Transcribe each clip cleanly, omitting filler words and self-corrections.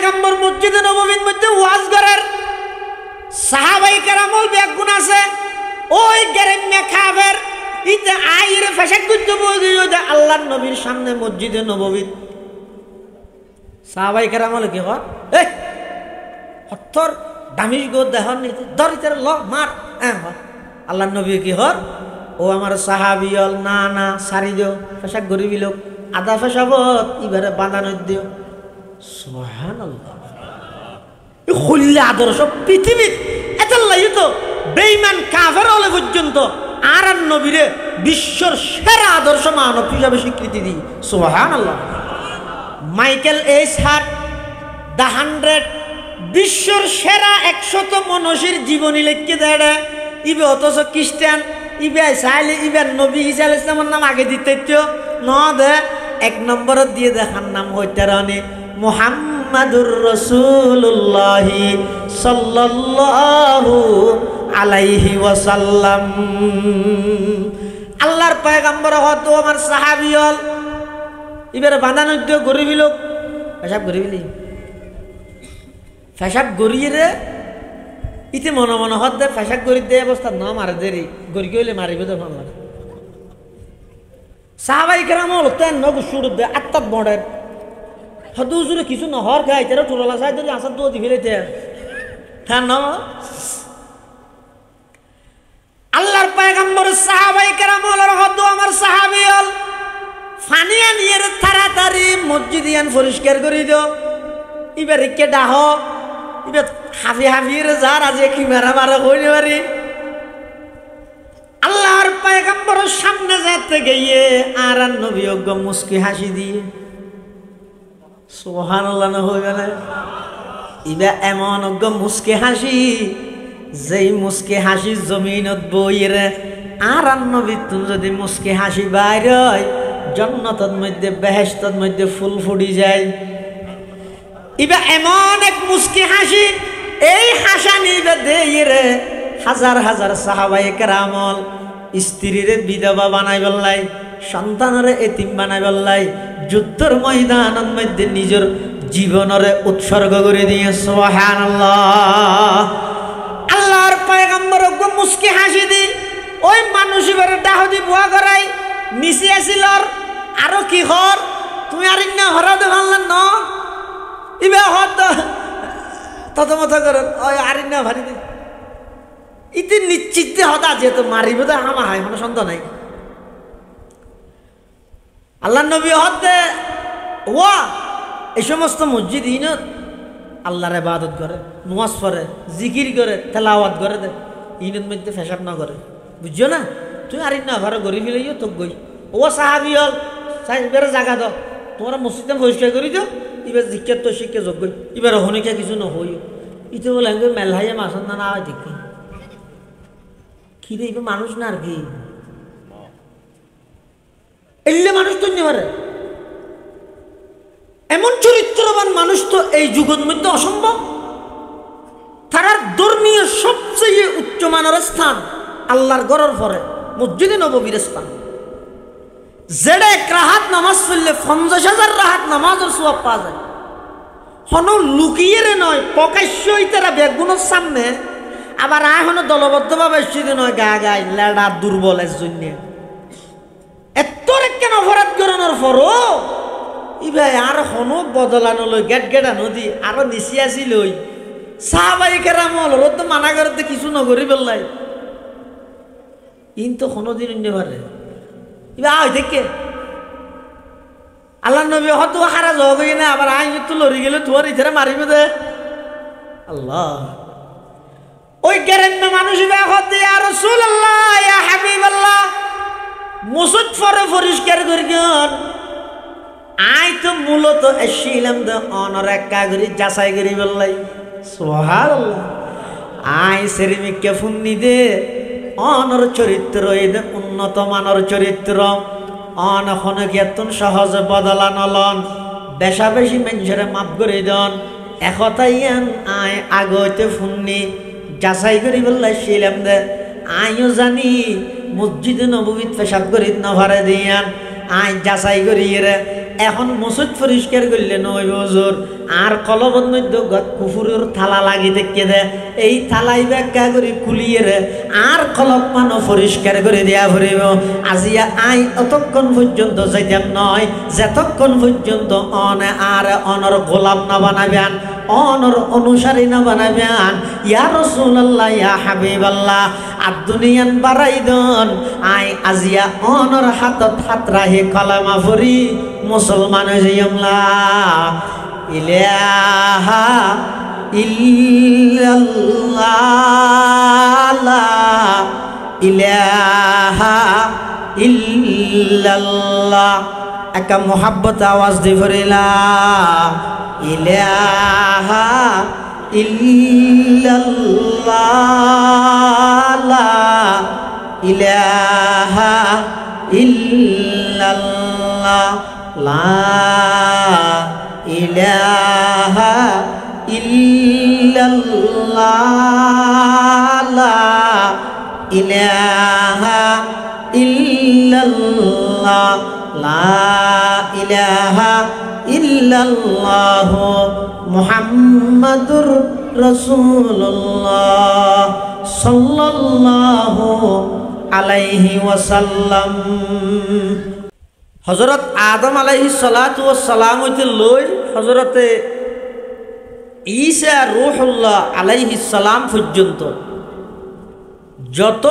পয়গম্বর মসজিদে নববীর মধ্যে ওয়াজ করার সাহাবাই কেরামল বেগুন আছে ওই গেরেম্যা কাফের ইতে আইরে ফাশাক করতে বলে আল্লাহর নবীর সামনে মসজিদে নববী সাহাবাই কেরামল কি হয় এই হত্তর দামিশ গো দেহন নিতে দরিতের ল মার আল্লাহর নবী কি হর ও আমার সাহাবিয়ল না না সারি দিও ফাশাক গরিবি লোক আদা ফাশাবত ইবারে বাঁধানো দিও সুবহানাল্লাহ এই খুললে আদর্শ পৃথিবীর এত লাগি তো বেঈমান কাফের হলে পর্যন্ত আর নবীরে বিশ্বর সেরা আদর্শ মানব হিসাবে স্বীকৃতি দিই সুবহানাল্লাহ মাইকেল এইস হার্ট দ্য 100 বিশ্বর সেরা 100 মনীষীর জীবনী লিখে দেয় ইবে অথচ খ্রিস্টান ইবে সাইলে ইবে নবী ঈসা আলাইহিস সালামের নাম আগে দিতে ন দে 1 নম্বরত দিয়ে দেখার নাম হইতে রানি মুহাম্মাদুর রাসূলুল্লাহ সাল্লাল্লাহু আলাইহি ওয়াসাল্লাম আল্লাহর পয়গম্বর হতো আমার সাহাবী হল ইবের বাঁধানো দিও গরিবি লোক পেশাব গরিবিলি পেশাব গরিয়ে রে ইতে মনে মনে হত দে পেশাব গরি দে অবস্থা ন মারে দেরি গরি গইলে মারিবে তো ভালো সাহাবাই কেরাম হল তেন নগ শুরু দে আত্মাত বড়ের হদু জুরে কিছু নহর খাই তেরা টুরলা সাই ধরে আসাদ দো দিলে তে হ্যাঁ ন আল্লাহর পয়গম্বর সাহাবাই কেরাম হল হদু আমার সাহাবী হল ফানিয়া নিয়ে তাড়াতাড়ি মসজিদিয়ান পরিষ্কার করে দিও ইবার কে ডাহ ইবার হাফি হাফির যার আজ কি মারা মারা হইতে পারি আল্লাহর পয়গম্বরের সামনে যেতে গিয়ে আর নবী অজ্ঞ মুস্কি হাসি দিয়ে সুবহানাল্লাহ না হইবে না ইবা এমন অজ্ঞ মুস্কি হাসি যেই মুস্কি হাসি জমিনত বইরে আর নবী তুমি যদি মুস্কি হাসি বাইরে হয় জান্নাতের মধ্যে বেহেশতের মধ্যে ফুল ফুটি যায় ইবা এমন এক মুস্কি হাসি এই হাসানি দেই রে হাজার হাজার সাহাবায়ে কেরামল স্ত্রীরে বিধবা বানাই বললাই সন্তানরে এতিম বানাই বললাই যুদ্ধের ময়দানের মধ্যে নিজের জীবনরে উৎসর্গ করে দিয়ে সুবহানাল্লাহ আল্লাহর পয়গম্বর মুস্কি হাসি দি ওই মানুষ এবারে ডাহদি বুয়া করাই নিচে আসিল আরো কি হর তুমি আর ইন্না হরা দেখালেন ন ইবে হত তত মত করেন ওই আর ইন্না ভারি দি ইতি নিশ্চিত হতা যেহেতু মারিব তো হামা হয় কোনো সন্দেহ নাই আল্লাহ নবী হতে ওয়া এই সমস্ত মসজিদ ইনত আল্লাহর ইবাদত করে নামাজ পড়ে জিকির করে তেলাওয়াত করে দে ইনের মধ্যে পেশাব না করে বুঝছো না তুই আর ইন্না ঘরে গরিব লইও তো গই ও সাহাবী হল সাইবের জায়গা দাও তোমরা মসজিদে পরিষ্কার করি দিও এবার জিজ্ঞার তো শিখে যোগ গই এবার হনিকা কিছু নহই ইতে বলে মেলহাইয়া মাসন না হয় দেখি কি রে মানুষ না আর কি এলে মানুষ তো নেবারে এমন চরিত্রবান মানুষ তো এই যুগের মধ্যে অসম্ভব তার ধর্মীয় সবচেয়ে উচ্চমানের স্থান আল্লাহর ঘরের পরে মসজিদে নববীর স্থান যেটা এক রাহাত নামাজ পড়লে 50,000 রাহাত নামাজের সওয়াব পাওয়া যায় হন লুকিয়ে রে নয় প্রকাশ্যই তারা বেগুনের সামনে আবার এখনো দলবদ্ধভাবে সেদিন নয় গা গায় লেডা দুর্বলের জন্য এত কেন অপরাধ করানোর পরও ইভাই আর হনো বদলানো লই গেট গেটা নদী আরো নিচে আসি লই সাহাবাই কেরাম হল তো মানা করতে কিছু নগরি বেললাই ইন তো কোনোদিন অন্য পারে ইবা আই দেখে আল্লাহ নবী হয়তো হারা জগ না আবার আই তো লড়ি গেলে তোর ইথারে মারিবে দে আল্লাহ ওই গেরেন্না মানুষ হতে ইয়া রাসূলুল্লাহ ইয়া হাবিবাল্লাহ মুসুদ ফরে পরিষ্কার করি গন আই তো মূলত এসিলাম দে অনর একা করি যাচাই করি বললাই সুবহানাল্লাহ আই সেরিমিকে ফুন্নি দে অনর চরিত্র এদ উন্নত মানের চরিত্র অন হনে গেতন সহজ বদলা নলন বেশা বেশি মানুষের মাপ করে দন একতাইয়ান আই আগতে ফুন্নি যাচাই করি বললাই ছিলাম দে আইও জানি মসজিদে নববীত পেশাব করি নভারে দিয়ান আই যাচাই করি রে এখন মসজিদ পরিষ্কার করলে নয় বছর আর কলবত মধ্যে কুফুরের থালা লাগি দেখে দে এই থালাই ব্যাখ্যা করে কুলিয়ে রে আর কলব মানো পরিষ্কার করে দেয়া ভরিব আজিয়া আই অতক্ষণ পর্যন্ত যাইতাম নয় যতক্ষণ পর্যন্ত আর অনর গোলাম না বানাবেন অনর অনুসারী না বানাবেন ইয়া রাসূলুল্লাহ ইয়া হাবিবাল্লাহ আর দুনিয়ান বাড়াই দন আই আজিয়া অনর হাতত হাত রাহে কলমা ভরি মুসলমান হইয়ামলা ইলাহা ইল্লাল্লাহ লা ইলাহা ইল্লাল্লাহ একা মোহাব্বত আওয়াজ দি ভরিলা ইলাহা ইল্লাল্লাহ লা ইলাহা ইল্লাল্লাহ লা ইলাহা ইল্লাল্লাহ লা ইলাহা ইল্লাল্লাহ লা ইলাহা ইল্লাল্লাহ মুহাম্মাদুর রাসূলুল্লাহ সাল্লাল্লাহু আলাইহি ওয়াসাল্লাম। হযরত আদম আলাইহিস সালাতু ওয়াস সালাম হইতে লই হযরতে ঈসা রূহুল্লাহ আলাইহিস সালাম পর্যন্ত যত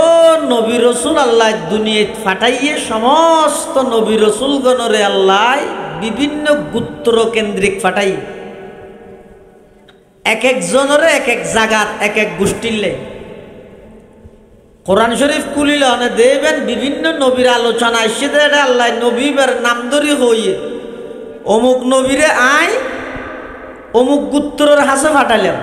নবী রাসূল আল্লাহ দুনিয়াত ফাটাইয়ে সমস্ত নবী রাসূলগণরে আল্লাহ বিভিন্ন গোত্র কেন্দ্রিক ফাটাই এক একজনের এক এক জায়গাত এক এক গোষ্ঠীর লাই কোরআন শরীফ কুলিল না দেবেন বিভিন্ন নবীর আলোচনা আসছে আল্লাহ নবীর নাম ধরি হইয়ে অমুক নবীরে আয় অমুক গোত্রের হাসে ফাটাইলাম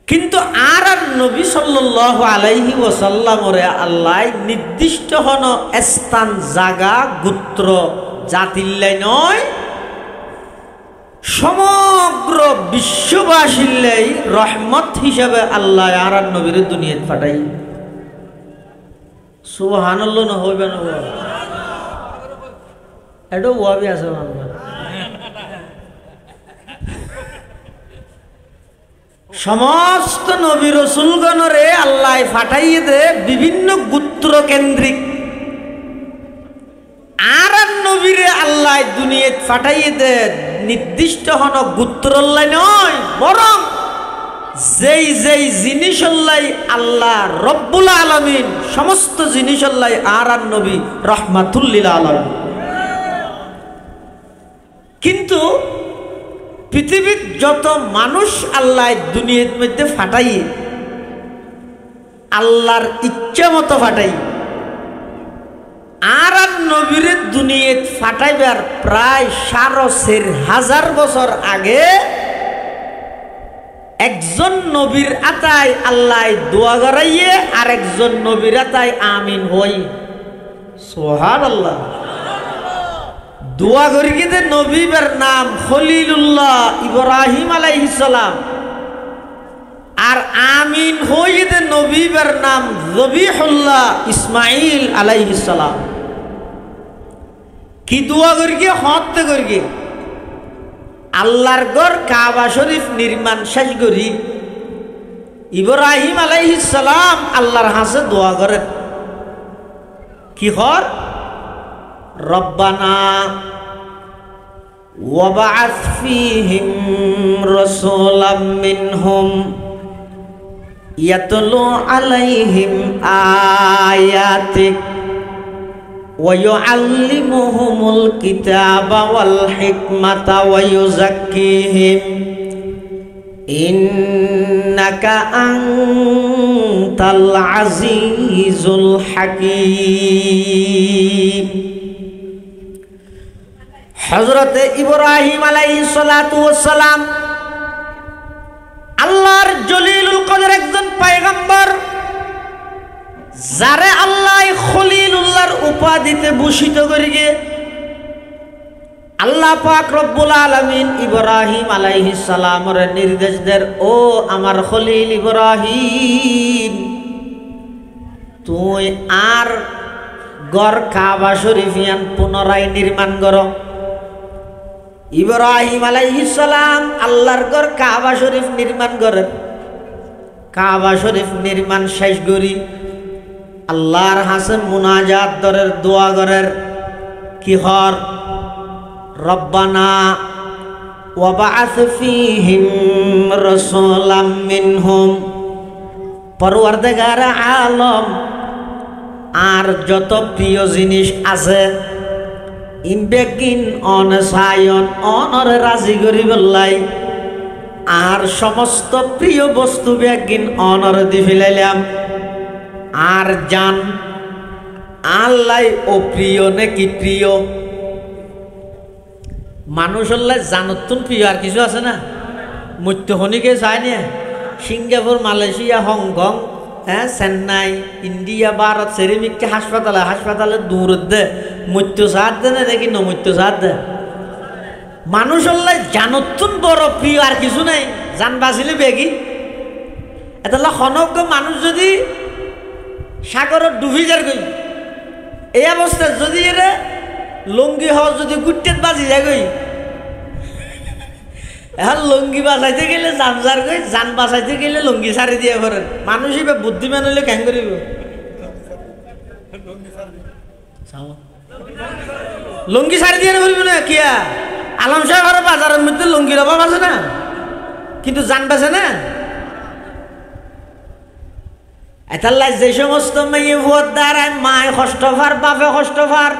কিন্তু আর নবী সাল্লাল্লাহু আলাইহি ওয়াসাল্লামরে আল্লাহ নির্দিষ্ট হন স্থান জায়গা গোত্র জাতিল্লাই নয় সমগ্র বিশ্ববাসীর রহমত হিসাবে আল্লাহ আর নবীর দুনিয়াত পাঠাই সুবহানাল্লাহ না হইবে না এটা ওয়াবি আছে সমস্ত নবী রাসূলগণরে আল্লাহ পাঠাইয়ে দে বিভিন্ন গোত্র কেন্দ্রিক আর নবীরে আল্লাহ দুনিয়াত পাঠাইয়ে দে নির্দিষ্ট হন গোত্রল্লাই নয় বরং যেই যেই জিনিস আল্লাহ রব্বুল আলামিন সমস্ত জিনিস আর নবী রহমাতুল লিল আলামিন কিন্তু পৃথিবীর যত মানুষ আল্লাহ দুনিয়ার মধ্যে ফাটাই আল্লাহর ইচ্ছা মতো ফাটাই আর নবীর দুনিয়াত ফাটাইবার প্রায় 4,500 বছর আগে একজন নবীর আতায় আল্লাহ দোয়া করাইয়ে আর একজন নবীর আতায় আমিন হই সুবহানাল্লাহ দোয়া করি গিয়ে নবীর নাম খলিলুল্লাহ ইব্রাহিম আলাইহিস সালাম আর আমিন হইতে নবীর নাম যবিহুল্লাহ ইসমাইল আলাইহিস সালাম কি দোয়া করি গিয়ে হতে করি গিয়ে আল্লাহর ঘর কাবা শরীফ নির্মাণ শেষ করি ইব্রাহিম আলাইহিস সালাম আল্লাহর হাসে দোয়া করেন কি হর রব্বানা ওয়াবআথ ফীহিম রাসূলাম মিনহুম ইয়াতলু আলাইহিম আয়াতিক ওয়া ইউআল্লিমুহুমুল কিতাবা ওয়াল হিকমাতা ওয়া ইউযাক্কিহিম ইন্নাকা আনতাল আজিজুল হাকীম। হযরত ইব্রাহিম আলাইহিস সালাতু ওয়াস সালাম আল্লাহর জলিলুল কদর একজন পয়গম্বর যারে আল্লাহ খলিলুল্লাহর উপাধিতে ভূষিত করিগে আল্লাহ পাক রব্বুল আলামিন ইব্রাহিম আলাইহিস সালামের নির্দেশ দেন ও আমার খলিল ইব্রাহিম তুই আর গড় কাবা শরীফিয়ান পুনরায় নির্মাণ করো। ইব্রাহিম আলাইহিস সালাম আল্লাহর গড় কাবা শরীফ নির্মাণ করেন। কাবা শরীফ নির্মাণ শেষ করি আল্লাহর হাসে মুনাজাত দরের দোয়া করের কি হর রব্বানা ওয়াবা'আথ ফীহিম রাসূলাম মিনহুম। পরওয়ারদিগার আলম আর যত প্রিয় জিনিস আছে ইনবেগিন অনসায়ন অনরে রাজি করি বললাই আর সমস্ত প্রিয় বস্তু বেগিন অনরে দি ফেলাইলাম। আর জান আল্লাহ ও প্রিয় নাকি প্রিয় মানুষ হল্লাই জানতুন প্রিয় আর কিছু আছে না? মত্যহনিকে চায় না সিঙ্গাপুর মালয়েশিয়া হংকং হ্যাঁ চেন্নাই ইন্ডিয়া ভারত সেরিমিককে হাসপাতালে দূর দে মত্য সাহায্য দে না দেখি নমত্য সাহায্য দে মানুষ হল্লাই জানতুন বড় প্রিয় আর কিছু নাই জান বাঁচিলে বেগি। এটা সনজ্ঞ মানুষ যদি সাগরত ডুবি যার গই এই অবস্থায় যদি এরা লুঙ্গি হওয়া যদি গুটেত বাজি যায় গই এখন লুঙ্গি বাঁচাইতে গেলে জানজার গই জান বাঁচাইতে গেলে লুঙ্গি সারি দিয়ে করেন। মানুষ এবার বুদ্ধিমান হলে কেন করিব লুঙ্গি সারি দিয়ে করিব না কিয়া আলম সাহেব বাজারের মধ্যে লুঙ্গির অভাব আছে না কিন্তু জান বাঁচে না। এটাল্লাই যে সমস্ত মেয়ে ভোট দ্বারায় মায় কষ্ট ফার বাপে কষ্ট ফার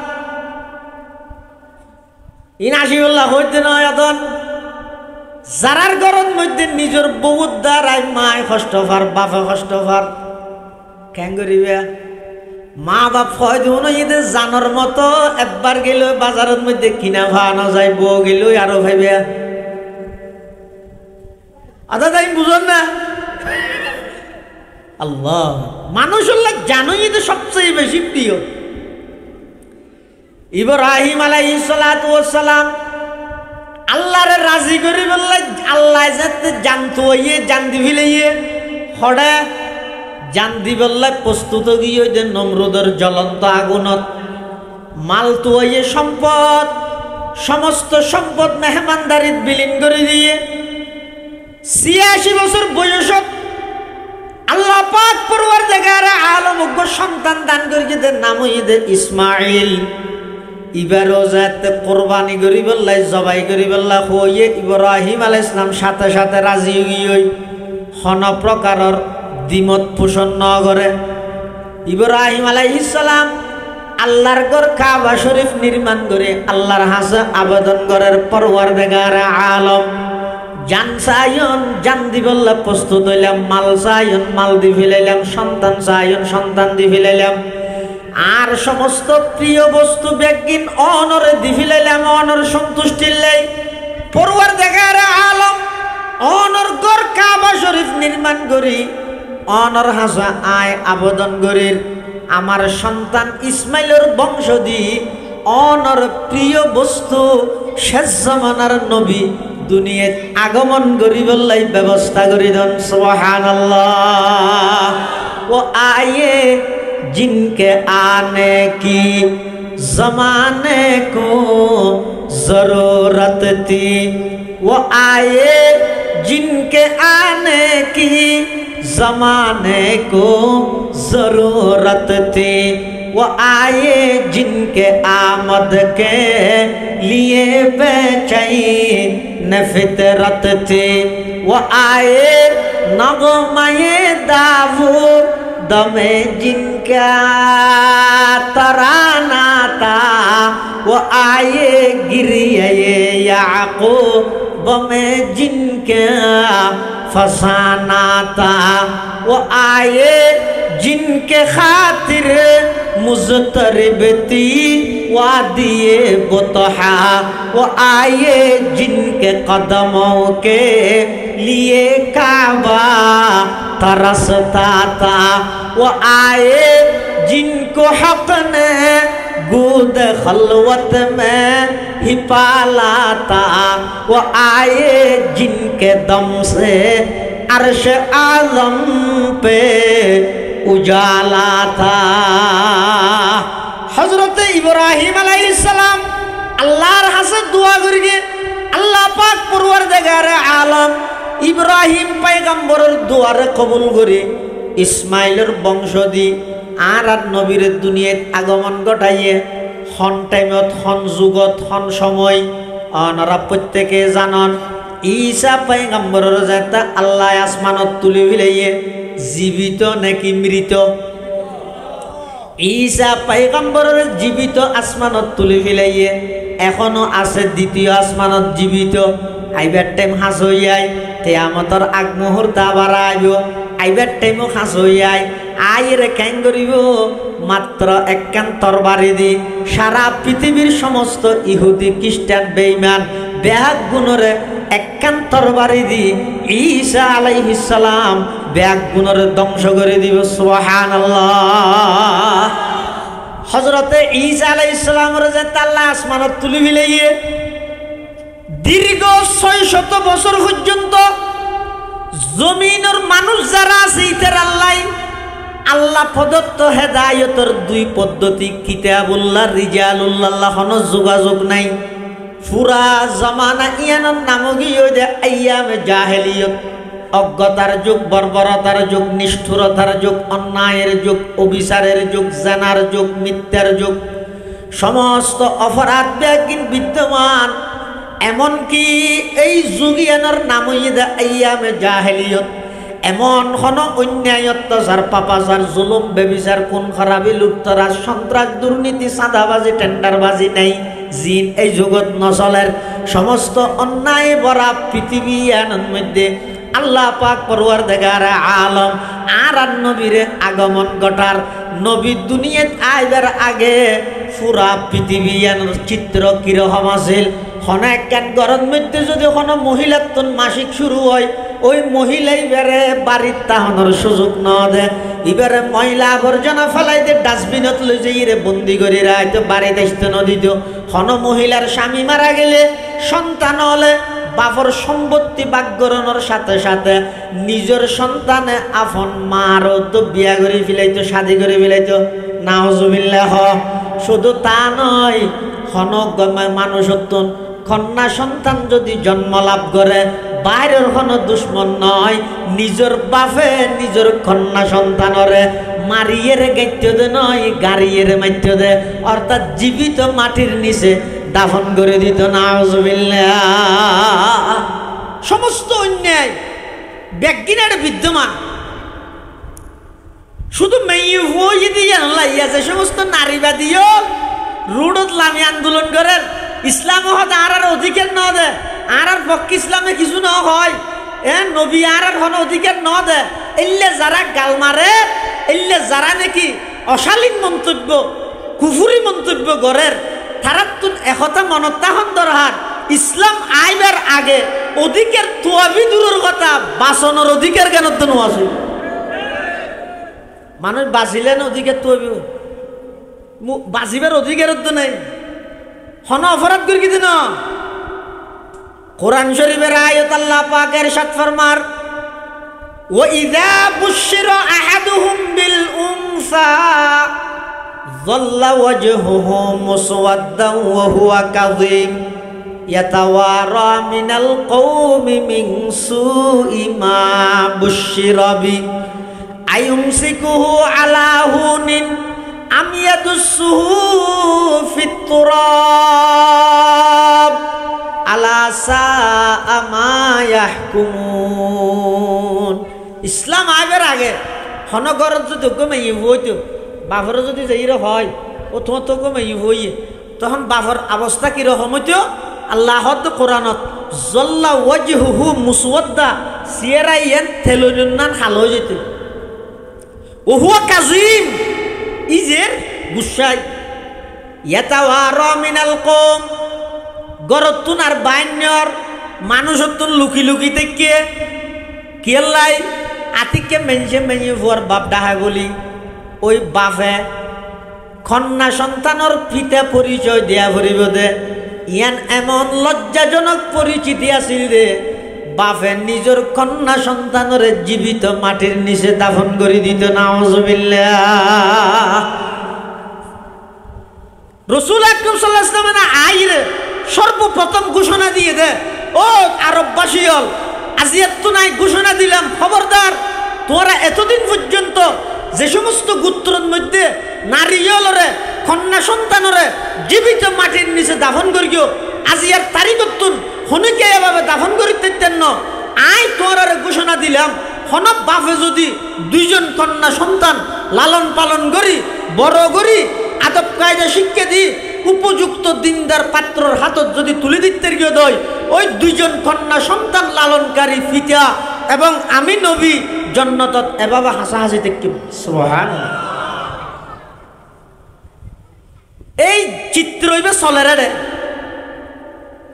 ইন আসিবুল্লাহ হইতে নয় এখন যারার গরম মধ্যে নিজের বহুত দ্বারায় মায় কষ্ট ফার বাপে কষ্ট ফার কেন করিবে মা বাপ হয় দিও এদের জানার মতো একবার গেল বাজারের মধ্যে কিনা ভানো যায় বউ গেল আরো ভাইবে আদা তাই বুঝুন না আল্লাহ মানুষ জানোই যে সবচেয়ে বেশি প্রিয়। ইব্রাহিম আলাইহিস সালাতু ওয়াস সালাম আল্লাহরে রাজি করে বললে আল্লাহ যাতে জানতো ইয়ে জান দিবিলে ইয়ে হড়ে জান দিবল্লা প্রস্তুত গিয়ে যে নমরুদের জ্বলন্ত আগুনত মাল তো ইয়ে সম্পদ সমস্ত সম্পদ মেহমানদারিত বিলীন করে দিয়ে 86 বছর বয়সত আল্লাহ পাক পরওয়ারদিগার আলম সন্তান দান করেছে নাম হইছে ইসমাইল। ইবারও যাতে কোরবানি করি বললাই জবাই করি বললা হইয়ে ইব্রাহিম আলাইহিস সালাম সাথে সাথে রাজি গিয়ে হন প্রকারের দ্বিমত পোষণ ন করে। ইব্রাহিম আলাইহিস সালাম আল্লাহর ঘর কাবা শরীফ নির্মাণ করে আল্লাহর হাসে আবেদন করার পরওয়ারদিগার আলম জান চাইন জান দিবল্লা প্রস্তুত হইলাম মাল চাইন মাল দি ফেলাইলাম সন্তান চাইন সন্তান দি ফেলাইলাম আর সমস্ত প্রিয় বস্তু বেগিন অনরে দি ফেলাইলাম অনর সন্তুষ্টির লাই পরওয়ারদিগার আলম অনর ঘর কাবা শরীফ নির্মাণ করি অনর হাসা আয় আবেদন করির আমার সন্তান ইসমাইলের বংশ দি অনর প্রিয় বস্তু শেষ জামানার নবী দুনিয়াত আগমন করিবলাই ব্যবস্থা করি দেন সুবহানাল্লাহ। ও আয়ে জিনকে আনে কি জমানে কো জরুরত থी वो आए जिनके आने की जमाने को जरूरत थी वो आए जिनके आमद के लिए बेचैन फितरत थी वो आए नगमे दाऊद में जिनका तराना था वो आए गिरिए याकूब में जिनका फसाना था वो आए जिनके खातिर मुज़तरिब थी वादिए बुतहा वो आए जिनके कदमों के लिए काबा तरसता था वो आए जिनको हक ने गोद खलवत में ही पाला था वो आए जिनके दम से अर्श आज़म पे उजाला था হযরতে ইব্রাহিম আলাইহিস সালাম আল্লাহর কাছে দোয়া করিগে আল্লাহ পাক পরওয়ারদিগারে আলম ইব্রাহিম পয়গম্বরের দোয়ারে কবুল করে ইসমাইলের বংশ দি আর নবীর দুনিয়াত আগমন ঘটাইয়ে হন টাইমত হন যুগত হন সময় অনরা প্রত্যেকে জানন ঈসা পয়গম্বরের যেটা আল্লাহ আসমানত তুলে ফেলাইয়ে জীবিত নাকি মৃত ঈসা পয়গম্বরের জীবিত আসমানত তুলে ফেলাইয়ে এখনো আছে দ্বিতীয় আসমানত জীবিত আইবার টাইম হাস হইয়াই কিয়ামতের আগ মুহূর্ত আবার আইব আইবার টাইমও হাস হইয়াই আইরে কেন করিব মাত্র একখান তরবারি দি সারা পৃথিবীর সমস্ত ইহুদি খ্রিস্টান বেঈমান ব্যাগ গুণরে একখান তরবারি দি ঈসা আলাইহিস সালাম ব্যাগ গুণরে ধ্বংস করে দিব সুবহানাল্লাহ হযরতে ঈসা আলাইহিস সালামের যে আল্লাহ আসমানত তুলি ফেলাইয়ে দীর্ঘ 600 বছর পর্যন্ত জমিনের মানুষ যারা আছে ইতার আল্লাহ প্রদত্ত হেদায়েতের দুই পদ্ধতি কিতাবুল্লাহ রিজালুল্লাহ কোনো যোগাযোগ নাই পুরা জামানা ইয়ানোর নামগি ওই আইয়ামে জাহেলিয়ত অজ্ঞতার যুগ বর্বরতার যুগ নিষ্ঠুরতার যুগ অন্যায়ের যুগ অবিচারের যুগ জানার যুগ মিথ্যার যুগ সমস্ত অপরাধ ব্যাগিন বিদ্যমান এমনকি এই যুগিয়ানোর নাম ইদা আইয়ামে জাহেলিয়ত এমন কোন অন্যায় অত্যাচার পাপাচার জুলুম বেবিচার কোন খারাপি লুটতরাজ সন্ত্রাস দুর্নীতি চাঁদাবাজি টেন্ডারবাজি নেই জিন এই জগৎ নচলের সমস্ত অন্যায় ভরা পৃথিবী আনন্দ মধ্যে আল্লাহ পাক পরওয়ারদিগার আলম আর নবীর আগমন ঘটার নবী দুনিয়াত আইবার আগে পুরা পৃথিবীর চিত্র কিরকম আছিল হনেকান গরম মধ্যে যদি কোনো মহিলার তন মাসিক শুরু হয় ওই মহিলাই বেড়ে বাড়ির তাহনের সুযোগ না দে এবারে ময়লা আবর্জনা ফেলাইতে ডাস্টবিনত লই যাইরে বন্দি করে রাখতো বাড়িতে আসতে নদীত হন মহিলার স্বামী মারা গেলে সন্তান হলে বাপর সম্পত্তি বাগ্যরণের সাথে সাথে নিজের সন্তানে আপন মারও তো বিয়া করে ফেলাইতো শাদি করে ফেলাইতো নাউজুবিল্লাহ শুধু তা নয় হন মানুষত্বন কন্যা সন্তান যদি জন্ম লাভ করে বাইরের কোনো দুশ্মন নয় নিজের বাপে নিজের কন্যা সন্তানরে মারিয়ে গাইতে দে নয় গাড়িয়ে মাইতে দে অর্থাৎ জীবিত মাটির নিচে দাফন করে দিত নাউজুবিল্লাহ সমস্ত অন্যায় ব্যাগিনার বিদ্যমান শুধু মেয়ে হয়ে দিয়ে লাইয়াছে সমস্ত নারীবাদীও রোডত লামি আন্দোলন করেন ইসলাম হতে আর অধিকার ন দে আর পক্ষে ইসলামে কিছু ন হয় নবী আর কোনো অধিকার ন দে এলে যারা গাল মারে এলে যারা নাকি অশালীন মন্তব্য কুফুরি মন্তব্য করেন তারা তো একথা মনত তাহন দরকার ইসলাম আইবার আগে অধিকার তোয়াবি দূরের কথা বাঁচনের অধিকার কেন তো আছে মানুষ বাঁচিলেন অধিকার তোয়াবি বাঁচিবার অধিকার তো নেই হন অপরাধ করে দিন কোরআন শরীফের আয়াত আল্লাহ পাক ইরশাদ ফরমার ওয়া ইযা বুশিরা আহাদুহুম বিল উনসা যাল্লা ওয়াজহুহু মুসওয়াদ্দান ওয়া হুয়া কাযীম ইয়াতাওয়ারা মিনাল কওমি মিন সুই মা বুশিরা বি আয়ুমসিকুহু আলা হুনিন আম ইয়াদুসুহু ফিত তুরাব আলা সাআ মা ইয়াহকুমুন ইসলাম আইবার আগে হনগরত যদি গমে হইতো বাফর যদি যাইরে হয় ও তোমার তো গমে হইয়ে তখন বাফর অবস্থা কিরকম হইতো আল্লাহ কোরআনত জল্লা ওয়াজহুহু মুসওয়াদ্দা সিয়ারাইয়ান তেলুনান হাল হয়ে যেত ও হুয়া কাযীম ইজের গুসাই ইয়াতাওয়ারা মিনাল কওম গরতুন আর বাইন্যর মানুষতুন লুকি লুকি থেকে কেলাই আতিকে মেনছে মেনে ভুয়ার বাপ ডাহা বলি ওই বাপে কন্যা সন্তানের পিতা পরিচয় দেয়া ভরিব দে ইয়ান এমন লজ্জাজনক পরিচিতি আছিল দে বাপে নিজের কন্যা সন্তানের জীবিত মাটির নিচে দাফন করে দিত নাউজুবিল্লাহ রসুল আকরাম সাল্লাল্লাহু আলাইহি ওয়াসাল্লাম আইরে সর্বপ্রথম ঘোষণা দিয়ে দে, ও আরববাসী হল আজিয়াত তো নাই, ঘোষণা দিলাম খবরদার তোরা এতদিন পর্যন্ত যে সমস্ত গোত্রের মধ্যে নারী হলরে কন্যা সন্তানরে জীবিত মাটির নিচে দাফন করিও, আজিয়ার তারিখতুন হনুকে এভাবে দাফন করিতেন না। আই তোরার ঘোষণা দিলাম হনব বাপে যদি দুইজন কন্যা সন্তান লালন পালন করি, বড় করি, আদব কায়দা শিক্ষা দি উপযুক্ত দিনদার পাত্রর হাতত যদি তুলে দিতে গিয়ে দই, ওই দুইজন কন্যা সন্তান লালনকারী পিতা এবং আমি নবী জান্নাতত এভাবে হাসাহাসি দেখিম। সুবহানাল্লাহ। এই চিত্র হইবে চলেরে রে।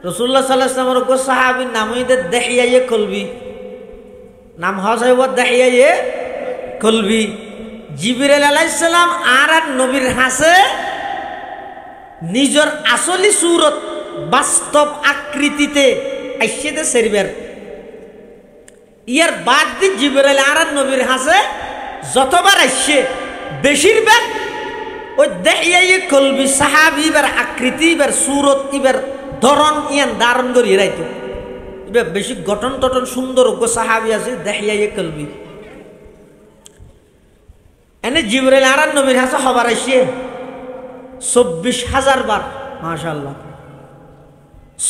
রাসূলুল্লাহ সাল্লাল্লাহু আলাইহি ওয়াসাল্লামের সাহাবীর নাম হইতে দেহিয়ায়ে কলবি, নাম হসাইব দেহিয়ায়ে কলবি। জিবরাইল আলাইহিস সালাম আর নবীর হাসে নিজের আসলি সুরত বাস্তব আকৃতিতে আইসেতে সেরবের। ইয়ার বাদ দি জিবরাইল আর নবীর হাসে যতবার আইসে বেশিরভাগ ওই দেহিয়ায়ে কলবি সাহাবী এবার আকৃতি এবার সুরত এবার ধরন ইয়ান ধারণ করি রাইতো। এবার বেশি গঠন টটন সুন্দর সাহাবী আছে দেহিয়ায়ে কলবি। এনে জিবরাইল আর নবীর হাসে হবার আইসে 24,000 বার। মাশাআল্লাহ,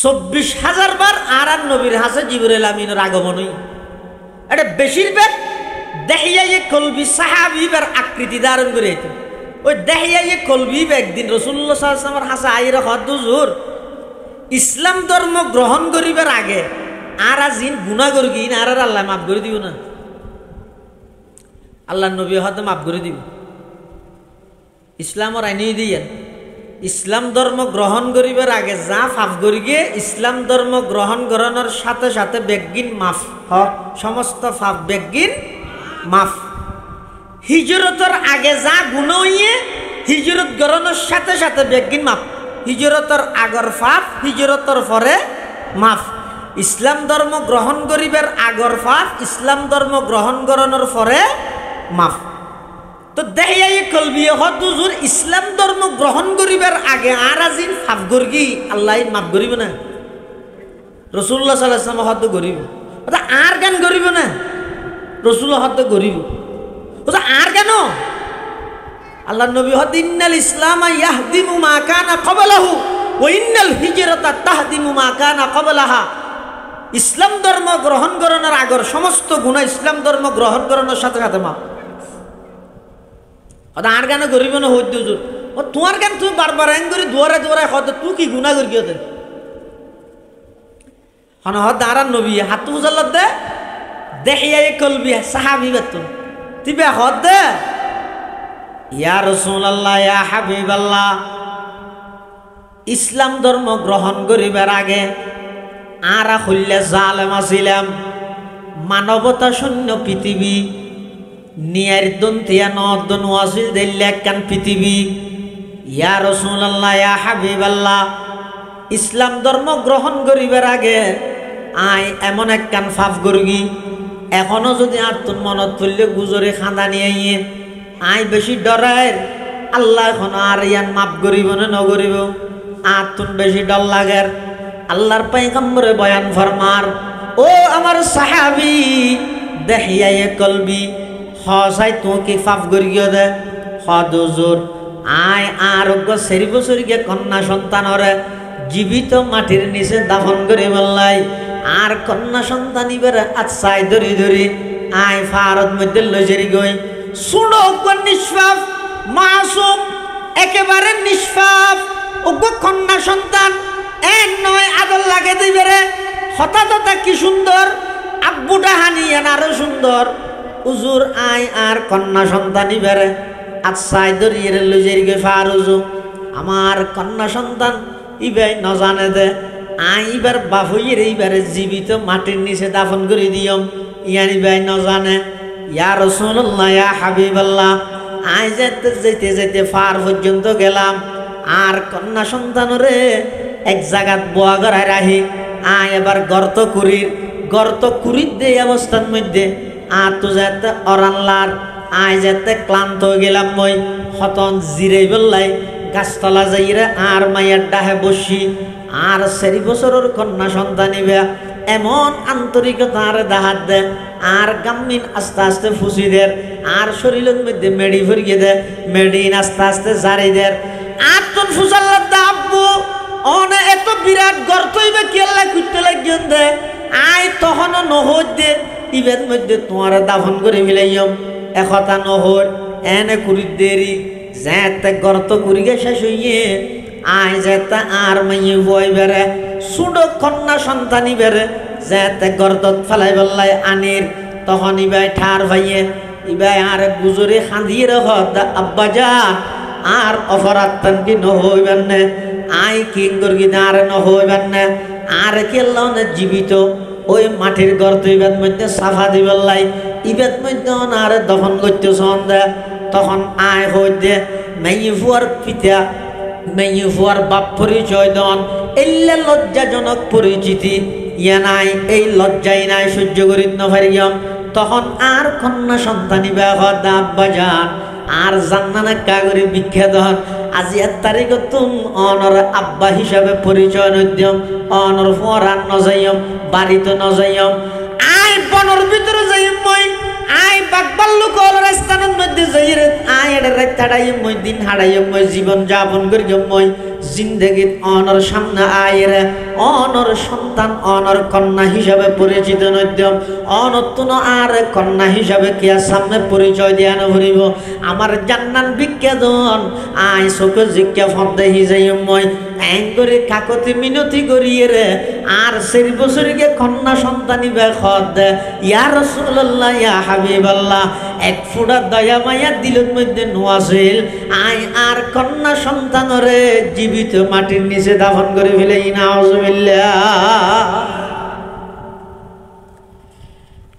24,000 বার আর নবীর হাসে জিবরাইল আমিনের আগমনই। এটা বেশিরভাগ দেহিয়ায়ে কলবি সাহাবী এবার আকৃতি ধারণ করে আইতো। ওই দেহিয়ায়ে কলবি একদিন রাসূলুল্লাহ সাল্লাল্লাহু আলাইহি ওয়াসাল্লামের হাসে আইরা হুজুর ইসলাম ধর্ম গ্রহণ করিবার আগে আর জিন গুনাহ করি না, আর আল্লাহ মাফ করে দিব না? আল্লাহ নবী হয়তো মাফ করে দিব। ইসলামের আইনি দিয়ে ইসলাম ধর্ম গ্রহণ করিবার আগে যা ফাফ করি গিয়ে ইসলাম ধর্ম গ্রহণ করানোর সাথে সাথে বেগিন মাফ সমস্ত ফাফ বেগিন মাফ। হিজরতের আগে যা গুণ হইয়ে হিজরত করানোর সাথে সাথে বেগিন মাফ। হিজরতের আগর ফাফ, হিজরতের পরে মাফ। ইসলাম ধর্ম গ্রহণ করিবার আগর ফাফ, ইসলাম ধর্ম গ্রহণ করানোর পরে মাফ। তো দেহিয়ায়ে কলবি হুজুর ইসলাম ধর্ম গ্রহণ করিবার আগে আর আজিন ফাফ গর্গি আল্লাহ মাফ করিব না? রাসূলুল্লাহ সাল্লাল্লাহু আলাইহি ওয়াসাল্লাম হদ করিব, ওটা আর গান করিব না? রাসূলুল্লাহ হদ করিব, ওটা আর কেন? আল্লাহ নবী হদ ইন্নাল ইসলামা ইয়াহদিমু মা কানা ক্বাবলাহু ওয়া ইন্নাল হিজরাতা তাহদিমু মা কানা ক্বাবলাহা। ইসলাম ধর্ম গ্রহণ করানোর আগর সমস্ত গুনাহ ইসলাম ধর্ম গ্রহণ করানোর সাথে সাথে মাফ। ওটা আর গান করিব না? হইতে হুজুর ও তোমার গান তুমি বারবার আইন করি দুয়ারে দুয়ারে হদ তুই কি গুনাহ করি গিয়ে হন হদ আর নবী হাত বুঝাল্লাহ দে দেহিয়ায়ে কলবি সাহাবী বেতন তিবে হদ দে ইয়া রাসূলুল্লাহ ইয়া হাবিবাল্লাহ, ইসলাম ধর্ম গ্রহণ করিবার আগে আরা হইলে জালেম আছিলাম, মানবতা শূন্য পৃথিবী, নিয়ার দন্তিয়া নদন ওয়াসিল দিল্লা কান পৃথিবী। ইয়া রাসূলুল্লাহ ইয়া হাবিবাল্লাহ, ইসলাম ধর্ম গ্রহণ করিবার আগে আই এমন এক কান ফাফ করগি, এখনো যদি আর তোর মনত পড়লে গুজরে খান্দা নিয়ে আইয়ে আই বেশি ডরায় আল্লাহ এখন আর ইয়ান মাফ করিব না নগরিব, আর তুন বেশি ডর লাগের। আল্লাহর পয়গম্বরে বয়ান ফরমার, ও আমার সাহাবী দেহিয়ায়ে কলবি হসাই তোকে ফাফ করিও দে হদ হুজুর আয় আরোগ্য 4 বছর গিয়ে কন্যা সন্তানরে জীবিত মাটির নিচে দাফন করে বললাই, আর কন্যা সন্তান ইবারে আচ্ছাই ধরি ধরি আয় ফারত মধ্যে লজেরি গই শুনো নিষ্পাপ মাসুম একেবারে নিষ্পাপ ওগ্য কন্যা সন্তান এক নয় আদর লাগে দিবে হঠাৎ কি সুন্দর আব্বুটা হানিয়েন আরো সুন্দর হুজুর আয় আর কন্যা সন্তান ইবারে আচ্ছাই ধরিয়ে লজেরি গই ফারুজু আমার কন্যা সন্তান ইবাই ন জানে দে আই এবার বাফুইয়ের এইবারে জীবিত মাটির নিচে দাফন করে দিয়ম ইয়ার ইবাই ন জানে। ইয়া রাসূলুল্লাহ ইয়া হাবিবাল্লাহ, আই যেতে যেতে যেতে ফার পর্যন্ত গেলাম আর কন্যা সন্তানরে এক জায়গাত বোয়া গড়াই রাহি আয় এবার গর্ত কুরির দে অবস্থার মধ্যে আর তো যেতে অরানলার আয় যেতে ক্লান্ত হয়ে গেলাম মই হতন জিরে বললাই গাছতলা যাইরে আর মায়ের ডাহে বসি আর 4 বছরের কন্যা সন্তান নিবে এমন আন্তরিকতা আর দাহাত দে আর গাম্মিন আস্তে আস্তে ফুসি দের আর শরীরের মধ্যে মেডি ভরিয়ে দে মেডিন আস্তে আস্তে জারি দের 8 জন ফুসাল্লার দা আব্বু অনে এত বিরাট গর্ত হইবে কি আল্লাহ করতে লাগিয়েন দে আই তখন নহর দে ইবের মধ্যে তোমার দাফন করে ফেলাইম একথা নহর এনে করি দেরি যেতে গর্ত করি গে শেষ হইয়ে আয় যেতে আর মাইয়ে বই বেড়ে সুডো কন্যা সন্তানি বেড়ে যেতে গর্দত ফেলাই বললাই আনির তখন ইবাই ঠার ভাইয়ে ইবাই আর গুজরে খাঁদিয়ে রাখ আব্বা যান আর অপরাধ তানকি নহইবেন না আই কিং করি আর নহইবেন না আর কেল্লাও না জীবিত ওই মাটির গর্ত ইবেদ মধ্যে সাফা দিবল্লাই ইবেদ মধ্যে আর দফন করতে সন্ধ্যা তখন আয় হইতে মেয়ে ফুয়ার পিতা মেয়ে ফুয়ার বাপ পরিচয় দন এলে লজ্জাজনক পরিচিতি ইয়া নাই এই লজ্জাই নাই সহ্য করিত নফারিয়ম তখন আর কন্যা সন্তানি ব্যাপার আব্বা যান আর জান্নানা কাগরি বিখ্যাত হন আজি 1 তারিখ তুম অনর আব্বা হিসাবে পরিচয় নদ্যম অনর ফরান নজাইম বাড়িতে নজাইম আই বনর ভিতরে যাইম মই আই বাকবাল্লু কল রাস্তার মধ্যে যাইরে আই এর রাতাড়াইম মই দিন হারাইম মই জীবন যাপন করিম মই জিন্দেগিত অনর সামনে আয়ের অনর সন্তান অনর কন্যা হিসাবে পরিচিত নদ্যম অনতুন আর কন্যা হিসাবে কে সামনে পরিচয় দিয়া নভরিব আমার জান্নান বিজ্ঞাদন আই চোখে জিজ্ঞা ফন্দে হিজাইম মই এং করে কাকতি মিনতি করিয়ে রে আর 4 বছরকে কন্যা সন্তানি বেখদ ইয়া রাসূলুল্লাহ ইয়া হাবিবাল্লাহ এক ফুটা দয়া মায়া দিলের মধ্যে নোয়াছিল আই আর কন্যা সন্তানরে জীবিত মাটির নিচে দাফন করে ফেলে নাউজুবিল্লাহ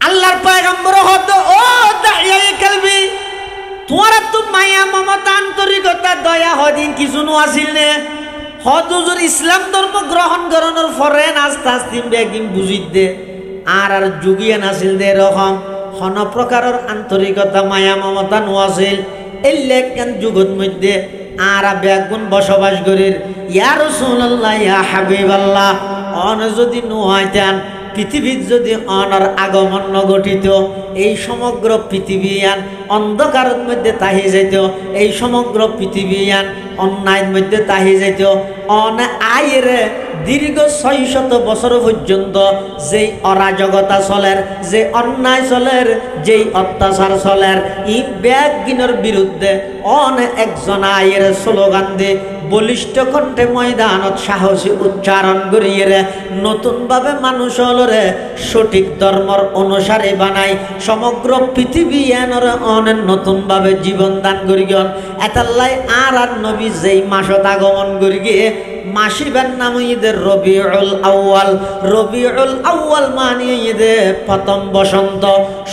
আল্লাহর পয়গম্বর হতো ও দাইয়ায়ে কলবি তোরা তো মায়া মমতা আন্তরিকতা দয়া হদিন কিছু নোয়াছিল নে হজুর ইসলাম ধর্ম গ্রহণ করানোর পরে আস্তে আস্তে একদিন বুঝিত দে আর যুগিয়ে নাছিল দে এরকম হন প্রকারের আন্তরিকতা মায়া মমতা নোয়াছিল এই লেখান যুগত মধ্যে আর ব্যাগুন বসবাস করির ইয়া রাসূলুল্লাহ ইয়া হাবিবাল্লাহ অন যদি নোয়াইতেন পৃথিবীর যদি অনর আগমন নঘটিত এই সমগ্র পৃথিবীয়ান অন্ধকারের মধ্যে তাহি যাইত এই সমগ্র পৃথিবীয়ান অন্যায়ের মধ্যে তাহি যাইত অন আইরে দীর্ঘ 600 বছর পর্যন্ত যেই অরাজকতা চলের যে অন্যায় চলের যেই অত্যাচার চলের ই ব্যাগিনের বিরুদ্ধে অন একজন আয়ের স্লোগান দে বলিষ্ঠ কণ্ঠে ময়দানত সাহসী উচ্চারণ করিয়ে নতুনভাবে মানুষ হলরে সঠিক ধর্মর অনুসারে বানাই সমগ্র পৃথিবী এনর অনেক নতুনভাবে জীবন দান করি গন এতাল্লাই আর নবী যেই মাসত আগমন করি গিয়ে মাসিবের নাম ঈদের রবিউল আউয়াল মানে ঈদের প্রথম বসন্ত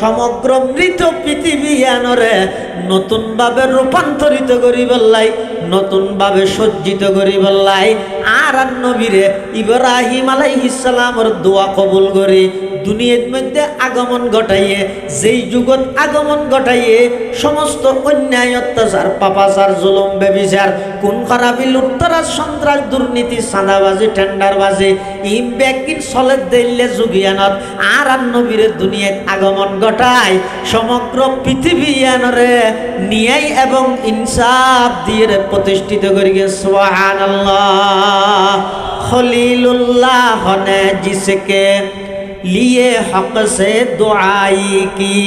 সমগ্র মৃত পৃথিবী এনরে নতুনভাবে রূপান্তরিত করি বললাই নতুনভাবে সজ্জিত করি বললাই আর নবীরে ইব্রাহিম আলাইহিস সালামের দোয়া কবুল করে দুনিয়ার মধ্যে আগমন ঘটাইয়ে যেই যুগত আগমন ঘটাইয়ে সমস্ত অন্যায় অত্যাচার পাপাচার জুলুম ব্যভিচার কোন খারাপি লুটতরাজ সন্ত্রাস দুর্নীতি চাঁদাবাজি টেন্ডারবাজি ই ব্যাগিন চলে দিলে যুগিয়ানত আর নবীরে দুনিয়ায় আগমন ঘটায় সমগ্র পৃথিবী আনরে নিয়াই এবং ইনসাফ দিয়ে প্রতিষ্ঠিত করি সুবহানাল্লাহ খলিলুল্লাহ ने जिसके लिए हक से दुआई की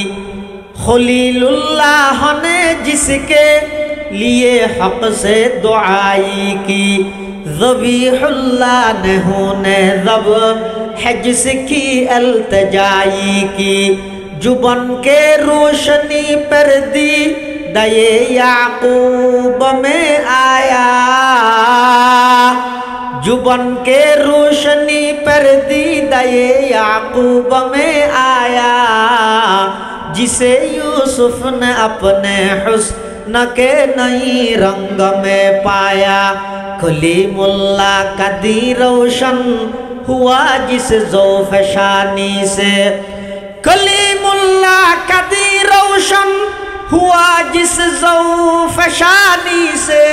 खलीलुल्लाह ने जिसके लिए हक से दुआई की ज़बीहुल्लाह ने होने ज़ब है जिसकी अल्तजाई की जुबन के रोशनी पर दी दये याकूब में आया जुबन के रोशनी पर दी दये याकूब में आया जिसे यूसुफ ने अपने हुस्न के नई रंग में पाया कलीमुल्लाह का दी रोशन हुआ जिस ज़ौफ़शानी से कलीमुल्लाह का दी रोशन हुआ जिस ज़ौफ़शानी से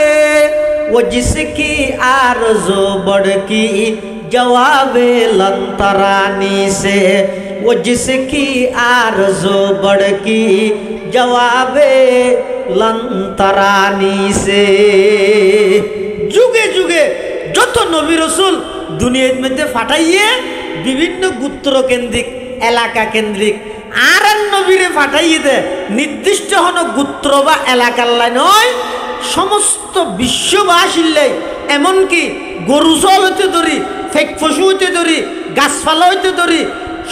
वो जिसकी आरज़ू बढ़ की जवाबे लंतरानी से वो जिसकी आरज़ू बढ़ की जवाबे लंतरानी से যুগে যুগে যত নবী রাসূল দুনিয়ার মধ্যে পাঠাইয়ে বিভিন্ন গোত্র কেন্দ্রিক এলাকা কেন্দ্রিক আর নবীরে পাঠাইয়ে দে নির্দিষ্ট হন গোত্র বা এলাকার লাই নয় সমস্ত বিশ্ববাসীর লাই এমনকি গরু চল হইতে ধরি ফেক পশু হইতে ধরি গাছপালা হইতে ধরি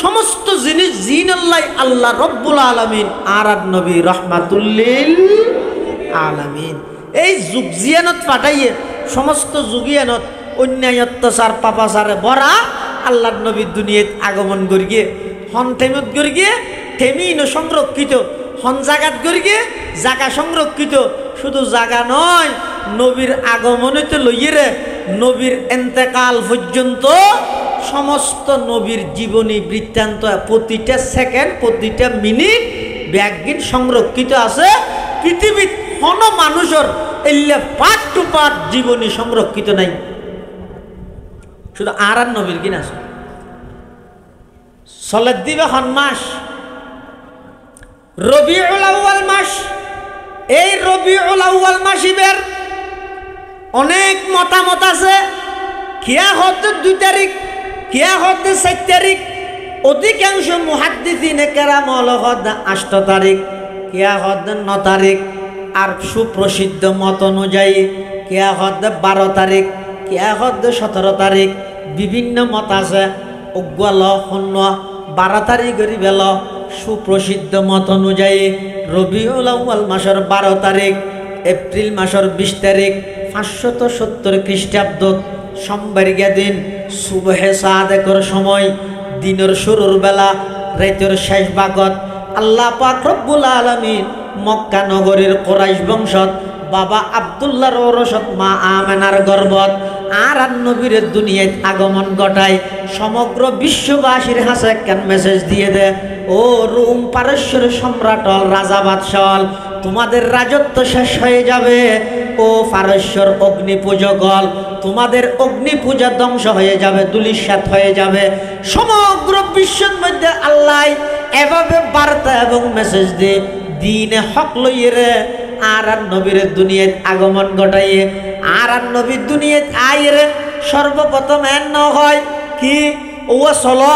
সমস্ত জিনিস জিনাল্লাহ আল্লাহ রব্বুল আলামিন আর নবী রহমাতুল্লিল আলামিন এই যুগ জিয়ানত পাঠাইয়ে সমস্ত যুগিয়ানত অন্যায় অত্যাচার পাপাচারে ভরা আল্লাহর নবী দুনিয়াত আগমন করি গিয়ে হন টেমত করি গিয়ে টেমিন সংরক্ষিত হন জাগাত করি গিয়ে জাগা সংরক্ষিত শুধু জাগা নয় নবীর আগমনতে লইয়ে নবীর এন্তেকাল পর্যন্ত সমস্ত নবীর জীবনী বৃত্তান্ত প্রতিটা সেকেন্ড প্রতিটা মিনিট ব্যাগিন সংরক্ষিত আছে পৃথিবীর কোন মানুষের এলে পার্ট টু পার্ট জীবনী সংরক্ষিত নাই শুধু আর নবীর কিনা আছে সলেদ দিবে হন মাস রবিউল আউয়াল মাস এই রবিউল আউয়াল মাসিবের অনেক মতামত আছে কিয়া হতে 2 তারিখ কিয়া হতে 4 তারিখ অধিকাংশ মুহাদ্দিসিনে কেরাম হল 8 তারিখ কিয়া হতে 9 তারিখ আর সুপ্রসিদ্ধ মত অনুযায়ী কিয়া হতে 12 তারিখ কিয়া হতে 17 তারিখ বিভিন্ন মত আছে অজ্ঞাল 12 তারিখ গরিবেল সুপ্রসিদ্ধ মত অনুযায়ী রবিউল আউয়াল মাসের 12 তারিখ এপ্রিল মাসের 20 তারিখ 570 খ্রিস্টাব্দ সোমবারিয়া দিন সুবহে সাদেকর সময় দিনের শুরুর বেলা রাতের শেষ ভাগত আল্লাহ পাক রব্বুল আলামিন মক্কা নগরীর কুরাইশ বংশত বাবা আব্দুল্লাহর ওরসত মা আমেনার গর্ভত আর নবীর দুনিয়ায় আগমন ঘটায় সমগ্র বিশ্ববাসীর হাতে কেন মেসেজ দিয়ে দে ও রোম পারস্যের সম্রাট রাজা বাদশাহ তোমাদের রাজত্ব শেষ হয়ে যাবে ও পারস্যের অগ্নি পূজক তোমাদের অগ্নি পূজা ধ্বংস হয়ে যাবে ধূলিসাৎ হয়ে যাবে সমগ্র বিশ্বের মধ্যে আল্লাহ এভাবে বার্তা এবং মেসেজ দিয়ে দিনে হক লইয়ে রে আর নবীর দুনিয়ায় আগমন ঘটাইয়ে আর নবীর দুনিয়ায় আইরে সর্বপ্রথম এন হয় কি ও চলো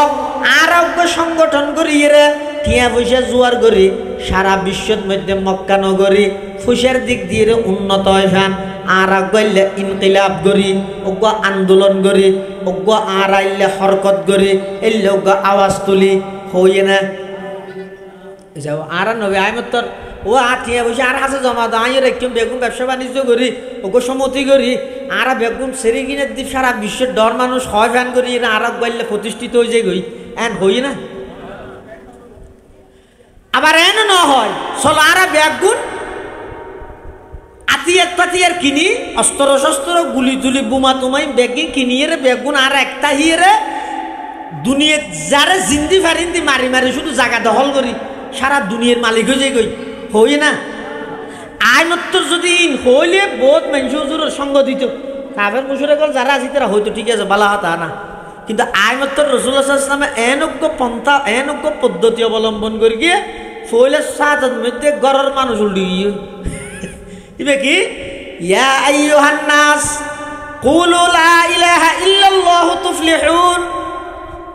আরোগ্য সংগঠন করিয়ে রে টিয়া পয়সা জোয়ার করি সারা বিশ্বের মধ্যে মক্কা নগরী ফুসের দিক দিয়ে উন্নত হয় ফ্যান আর গইলে ইনকিলাব করি অজ্ঞ আন্দোলন করি অজ্ঞ আর আইলে হরকত করি এলে অজ্ঞ আওয়াজ তুলি হইয়ে না যাও আর নবী আইমত্তর ও আঠিয়া বসে আর হাসে জমা দাও আইয়ের একদম বেগুন ব্যবসা বাণিজ্য করি ওকে সম্মতি করি আর বেগুন সেরি কিনে দি সারা বিশ্বের ডর মানুষ হয় ফ্যান করি আর গইলে প্রতিষ্ঠিত হয়ে যায় গই এন হই না আবার এন ন হয় চলো আর বেগুন আতিয়ার পাতিয়ার কিনি অস্ত্র শস্ত্র গুলি তুলি বোমা তুমাই বেগিন কিনিয়ে বেগুন আর একটা হিয়ে দুনিয়া যারা জিন্দি ফারিন্দি মারি মারি শুধু জায়গা দখল করি সারা দুনিয়ার মালিক হয়ে যায় গই হই না আইনত্তর যদি হইলে বহুত মানুষের সঙ্গ দিত কাফের মুশরিক গল যারা আছে তারা হয়তো ঠিক আছে বালা হতা না কিন্তু আইনত্তর রাসূলুল্লাহ সাল্লাল্লাহু আলাইহি ওয়াসাল্লাম এনজ্ঞ পন্থা এনজ্ঞ পদ্ধতি অবলম্বন করি গিয়ে ফইলে সাতত মধ্যে গরর মানুষ উল্টি গিয়ে ইবে কি ইয়া আইয়ুহান নাস কুলু লা ইলাহা ইল্লাল্লাহু তুফলিহুন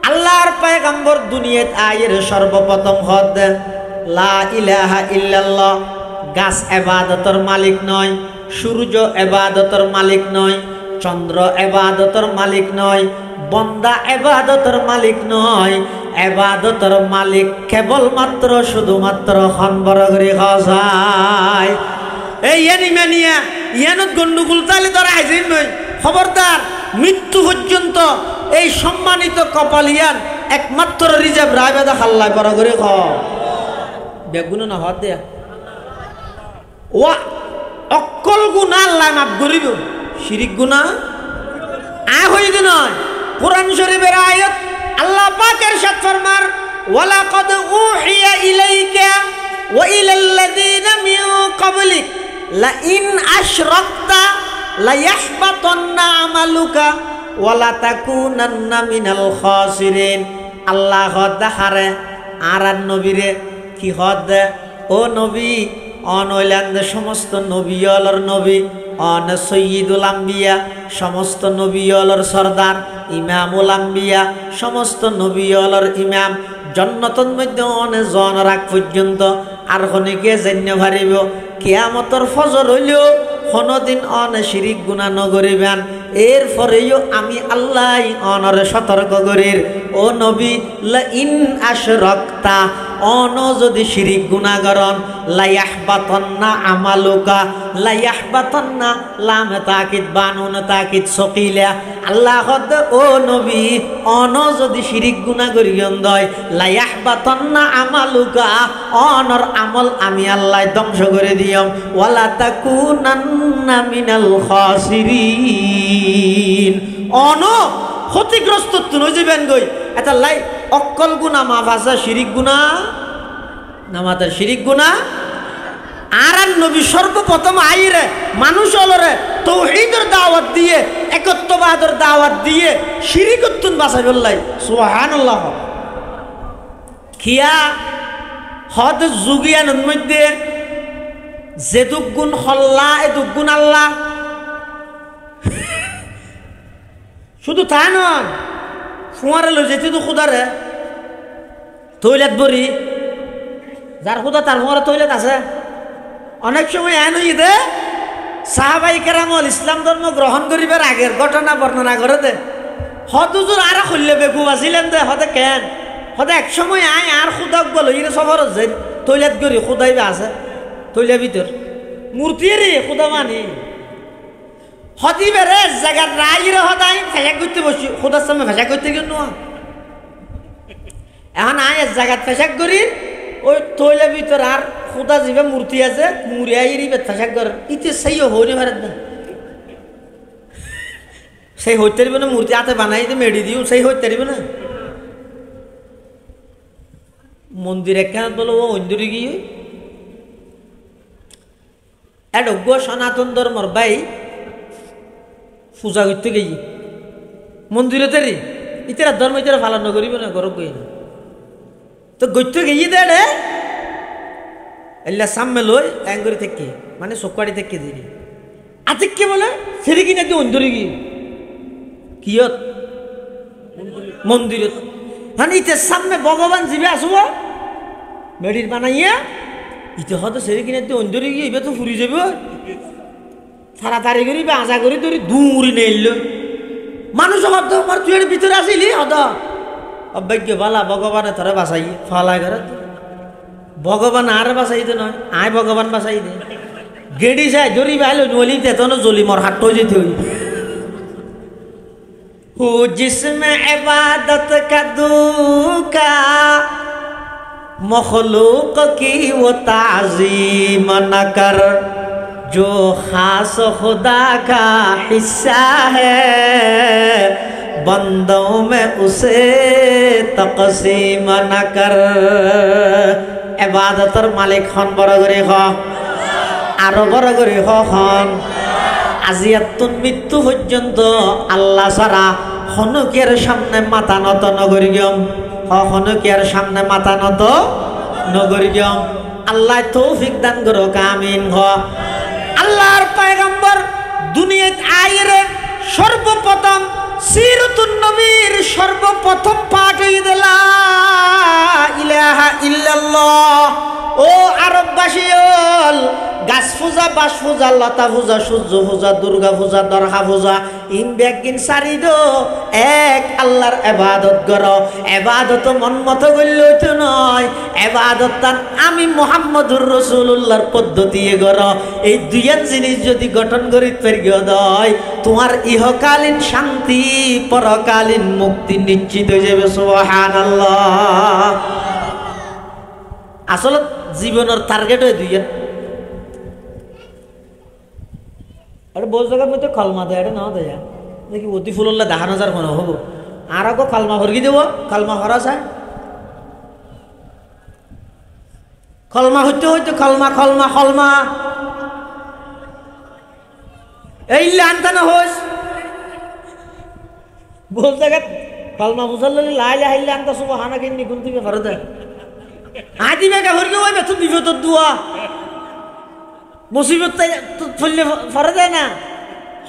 আল্লাহর পয়গম্বর দুনিয়াত আয়ের সর্বপ্রথম হদ লা ইলাহা ইল্লাল্লাহ গাছ ইবাদতের মালিক নয় সূর্য ইবাদতের মালিক নয় চন্দ্র ইবাদতের মালিক নয় বন্দা ইবাদতের মালিক নয় ইবাদতের মালিক কেবলমাত্র শুধুমাত্র খনবরগরি খায় এই ইয়ানিমানিয়া ইয়ানত গন্ডগোল তালে ধরা হাইজিন নয় খবরদার মৃত্যু পর্যন্ত এই সম্মানিত কপালিয়ান একমাত্র রিজার্ভ রায়বাদা খাল্লাই বড় করে খ বেগুন না হত দেয়া ও অকল গুণা আল্লাহ মাফ করিব শিরিক গুণা হইতে নয় কোরআন শরীফের আয়াত আল্লাহ পাক ইরশাদ ফরমার ওয়ালাকাদ উহিয়া ইলাইকা ওয়া ইলাল্লাযীনা ক্বাবলিক লা ইন আশরাকতা লা ইয়াহবাতান্না আমালুকা ওয়া লা তাকুনান্না মিনাল খাসিরিন। আল্লাহ হদ হারে আর নবীরে কি হদ ও নবী অনৈলান্দ সমস্ত নবীয়লর নবী অন সৈয়দুল আম্বিয়া সমস্ত নবীয়লর সরদার ইমামুল আম্বিয়া সমস্ত নবীয়লর ইমাম জন্নতর মধ্যে অনে জন রাখ পর্যন্ত আর খনিকে জন্য ভারিব কিয়ামতর ফজর হইলেও কোনদিন অনে শিরিক গুনাহ নগরিবেন। এরপরেও আমি আল্লাহ অনরে সতর্ক করির ও নবী লা ইন আশরাকতা অন যদি শিরিক গুনাহ করন লা ইয়াহবাতান্না আমালুকা লা ইয়াহবাতান্না লাম তাকিদ বানুন তাকিদ সকিলা আল্লাহ হদ ও নবী অন যদি শিরিক গুনাহ করিয়ন দয় লা ইয়াহবাতান্না আমালুকা অনর আমল আমি আল্লাহ ধ্বংস করে দিয়ম ওয়ালা তাকুনান্না মিনাল খাসিরিন। অন ক্ষতিগ্রস্ত তুই যাবেন গই এটা লাই অক্কল গুনা মাফ আছে শিরিক গুনা নামাতের শিরিক গুনা আর নবী সর্বপ্রথম আইরে মানুষ অলরে তাওহীদের দাওয়াত দিয়ে একত্ববাদের দাওয়াত দিয়ে শিরিকতুন বাঁচাই বললাই সুবহানাল্লাহ। খিয়া হদ যুগিয়ানের মধ্যে যেদুক গুণ হল্লা এদুক গুণ আল্লাহ শুধু তা নয় ফুয়ারে লো যেতে তো খুদারে তৈলাত বরি যার খুদা তার ফুয়ারে তৈলাত আছে। অনেক সময় এন দে সাহাবাই কেরামল ইসলাম ধর্ম গ্রহণ করিবার আগের ঘটনা বর্ণনা করে দে হদুজুর আর খুললে বেকুব আছিলেন দে হদে কেন হদে এক সময় আয় আর খুদাক বলো ইরে সফর যে তৈলাত করি খুদাই আছে তৈলা ভিতর মূর্তি রে খুদা মানি হতি বেড়ে জায়গার রাইরে হদাই ফেসা করতে বসি খুদার সামনে ফেসা করতে কেন এখন আয় জায়গাত ফেসাক করি ওই তৈলের ভিতর আর খুদা যাবে মূর্তি আছে মুড়িয়াই ফেসাক কর ইতে সেই হইনি ভারত না সেই হইতে পারবে না মূর্তি হাতে বানাই মেডি দিও সেই হইতে পারবে না মন্দির একখান বলো ও অন্দরে গিয়ে এডজ্ঞ সনাতন ধর্মর ভাই পূজা করতে গিয়ে মন্দিরে তেরি ইতারা ধর্ম ইতারা পালন করিব না গরব গই না তো গইতে গিয়ে দে এল্লা সামনে লই অ্যাঙ্গরি থেকে মানে চকাড়ি থেকে দিই আতিক কে বলে সেরি কিনা একদম অন্দরে গিয়ে কিয়ত মন্দিরে মানে ইতে সামনে ভগবান জীবে আসব মেডির বানাইয়া ইতে হয়তো সেরি কিনা একদম অন্দরে গিয়ে এবার তো ফুরি যাব তাড়াতাড়ি করি বা আশা করি তোর দূরি নেইল মানুষ হত তুই ভিতরে আসিলি হত অভাগ্য ভালা ভগবানে তোরা বাঁচাই ফালাই করে ভগবান আর বাঁচাইতে নয় আয় ভগবান বাঁচাই দে গেড়ি চাই জরি বাইল নলি তেতনো জলি মর হাট যেতে হই হু জিসমে ইবাদত কা দুকা मखलूक की वो ताज़ीम न कर जो खास खुदा का हिस्सा है बंदों में उसे तक़सीम न कर। इबादतर मालिक खान बरगरी खा आरो बरगरी खान আজিয়াতুন মৃত্যু পর্যন্ত আল্লাহ ছাড়া হনুকের সামনে মাথা নত নগরিয়ম হনুকের সামনে মাথা নত নগরিয়ম আল্লাহ তৌফিক দান করো আমিন হ। আল্লাহর পয়গম্বর দুনিয়াত আইরে সর্বপ্রথম সিরাতুন নবীর সর্বপ্রথম পাঠ হইছে লা ইলাহা ইল্লাল্লাহ। ও আরববাসীল গাছ পূজা বাস পূজা লতা পূজা সূর্য পূজা দুর্গা পূজা দরহা পূজা ইন ব্যাগিন সারিদ এক আল্লাহর ইবাদত করো। ইবাদত মন মতো করলে তো নয়, ইবাদত আমি মুহাম্মদুর রাসূলুল্লাহর পদ্ধতিতে করো। এই দুইটা জিনিস যদি গঠন করিতে পারিও দয় তোমার ইহকালীন শান্তি পরকালীন মুক্তি নিশ্চিত হয়ে যাবে। সুবহানাল্লাহ। আসলে জীবনের টার্গেট হয়ে দুইটা আরে বল জায়গার মধ্যে কলমা দেয় না দেয়া দেখি অতি ফুল্লা দেখানো যার মনে হবো আর আগে কলমা ভরগি দেব কলমা ভরা যায় কলমা হইতে হইতে কলমা কলমা কলমা এই লানতা না হোস বলতে গেল কালমা মুসাল্লি লা ইলাহা ইল্লা আনতা সুবহানাকা ইন্নী কুনতু মিনাল ফারদা আদি বেকা হরকে ওই বেতন বিপদ দুয়া মুসিবত ফুললে ফরদা না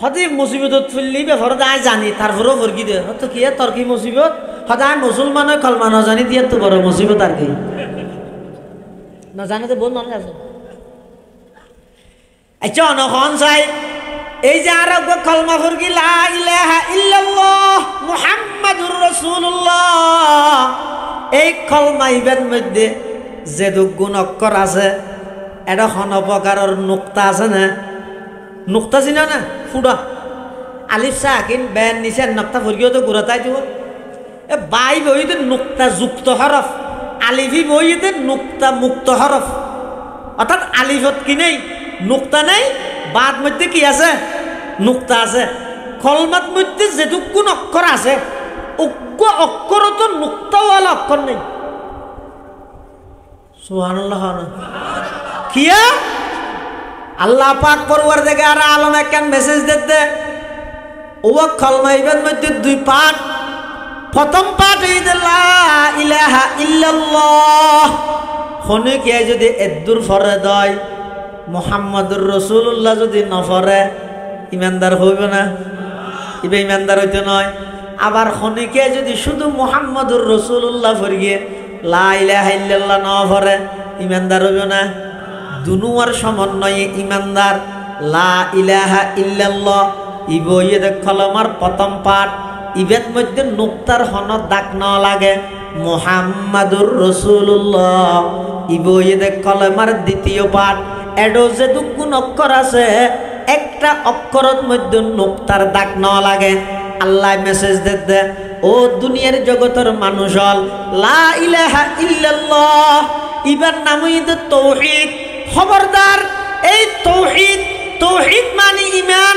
হতে মুসিবত ফুললি বে ফরদা আই জানি তারপরেও ফরকি দে তো কি তোর কি মুসিবত সদায় মুসলমান কলমা না জানি দিয়ে তো বড় মুসিবত আর কি না জানে তো বল মানুষ আছে আচ্ছা অনখন চাই এই যে আর কলমা ফরকি লা ইলাহা ইল্লাল্লাহ মুহাম্মাদুর রাসূলুল্লাহ এই কলমা ইবের মধ্যে যে দুগুণ অক্ষর আছে এটা কোন প্রকারের নুক্তা আছে না নুক্তা ছিল না ফুডা আলিফ সাকিন বেন নিচে নুক্তা ফরকিও তো গুরাতাই দিব এ বাই বইতে নুক্তা যুক্ত হরফ আলিফি বইতে নুক্তা মুক্ত হরফ অর্থাৎ আলিফত কি নেই নুক্তা নেই বাদ মধ্যে কি আছে নুক্তা আছে কলমাত মধ্যে যেটুকু অক্ষর আছে উগ্র অক্ষর তো নুক্তাওয়ালা অক্ষর নেই সুবহানাল্লাহ কিয়া আল্লাহ পাক পরওয়ারদিগার আলম একখান মেসেজ দিতে ও কলমা ইবের মধ্যে দুই পাঠ প্রথম পাঠ এই লা ইলাহা ইল্লাল্লাহ হনে কি যদি এদুর ফরে দয় মুহাম্মাদুর রাসূলুল্লাহ যদি নফরে ইমানদার হইবে না ইবে ইমানদার হইতে নয় আবার হনে কি যদি শুধু মুহাম্মাদুর রাসূলুল্লাহ ফরিয়ে লা ইলাহা ইল্লাল্লাহ নফরে ইমানদার হইবে না দুনুয়ার সমন্বয়ে ইমানদার লা ইলাহা ইল্লাল্লাহ ইবয়ে দেখ কলমার প্রথম পাঠ ইবের মধ্যে নুক্তার হন দাগ না লাগে মুহাম্মাদুর রাসূলুল্লাহ ইবয়ে দেখ কলমার দ্বিতীয় পাঠ এডো যে দুগুণ অক্ষর আছে একটা অক্ষরের মধ্যে নুক্তার দাগ না লাগে আল্লাহ মেসেজ দিতে ও দুনিয়ার জগতের মানুষ হল লা ইলাহা ইল্লাল্লাহ ইবার নামই তো তাওহীদ খবরদার এই তাওহীদ তাওহীদ মানে ঈমান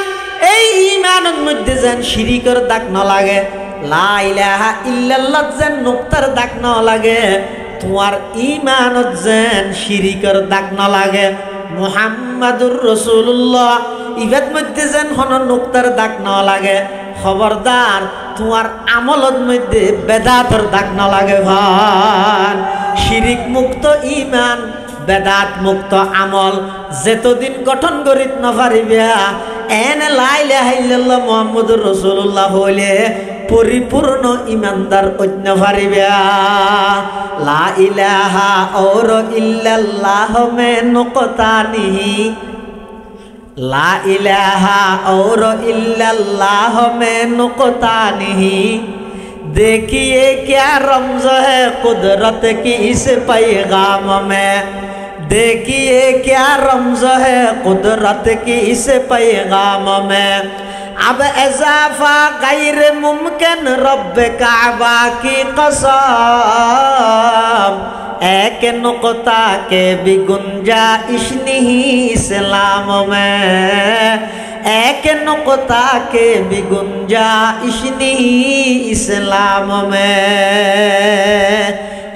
এই ঈমানের মধ্যে যেন শিরিকের দাগ না লাগে লা ইলাহা ইল্লাল্লাহ যেন নুক্তার দাগ না লাগে তোমার ঈমানত যেন শিরিকের দাগ না লাগে মুহাম্মাদুর রাসূলুল্লাহ ইবাদ মধ্যে যেন হন নুক্তার দাগ না লাগে খবরদার তোমার আমলত মধ্যে বেদাতের দাগ না লাগে ভাই শিরিক মুক্ত ঈমান বেদাত মুক্ত আমল যেতদিন গঠন করিত না পারিবা এনে লা ইলাহা ইল্লাল্লাহ মুহাম্মাদুর রাসূলুল্লাহ হইলে পরিপূর্ণ ইমানদার অন্য পারিবা লা ইলাহা और ইল্লাল্লাহ মে নুকতা নিহি লা ইলাহা और ইল্লাল্লাহ মে নুকতা নিহি देखिए क्या रमज है कुदरत की इस पैगाम में देखिए क्या रमज है कुदरत की इस पैगाम में अब इजाफा गैर मुमकिन रब काबा की कसम एक नुक्ता के भी गुंजाइश नहीं इस्लाम में एक नुक्ता के भी गुंजाइश नहीं इस्लाम में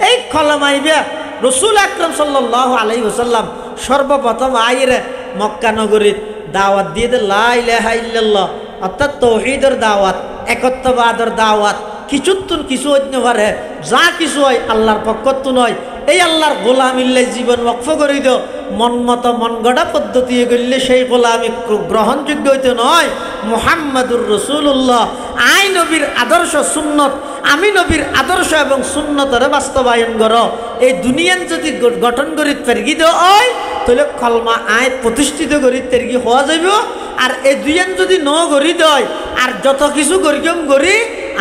एक कलमाइबे रसूल আকরাম সাল্লাল্লাহু আলাইহি ওয়াসাল্লাম সর্বপ্রথম আইরে মক্কা নগরীত দাওয়াত দিয়ে লা ইলাহা ইল্লাল্লাহ অর্থাৎ তাওহীদের দাওয়াত একত্ববাদের দাওয়াত কিছুত্তুন কিছু অন্য পারে যা কিছু হয় আল্লাহর পক্ষত্ব নয় এই আল্লাহর গোলামিল্লাই জীবন ওয়াকফ করে দিও মন মতো মন গড়া পদ্ধতি করলে সেই গোলামি গ্রহণযোগ্য হইতে নয় মুহাম্মাদুর রাসূলুল্লাহ আই নবীর আদর্শ সুন্নত আমি নবীর আদর্শ এবং সুন্নতের বাস্তবায়ন করো এই দুনিয়ান যদি গঠন করি তেরগি দেওয়া হয় তাহলে কলমা আয় প্রতিষ্ঠিত করি তেরগি হওয়া যাইব আর এই দুইয়ান যদি ন করি দেয় আর যত কিছু করিকম করি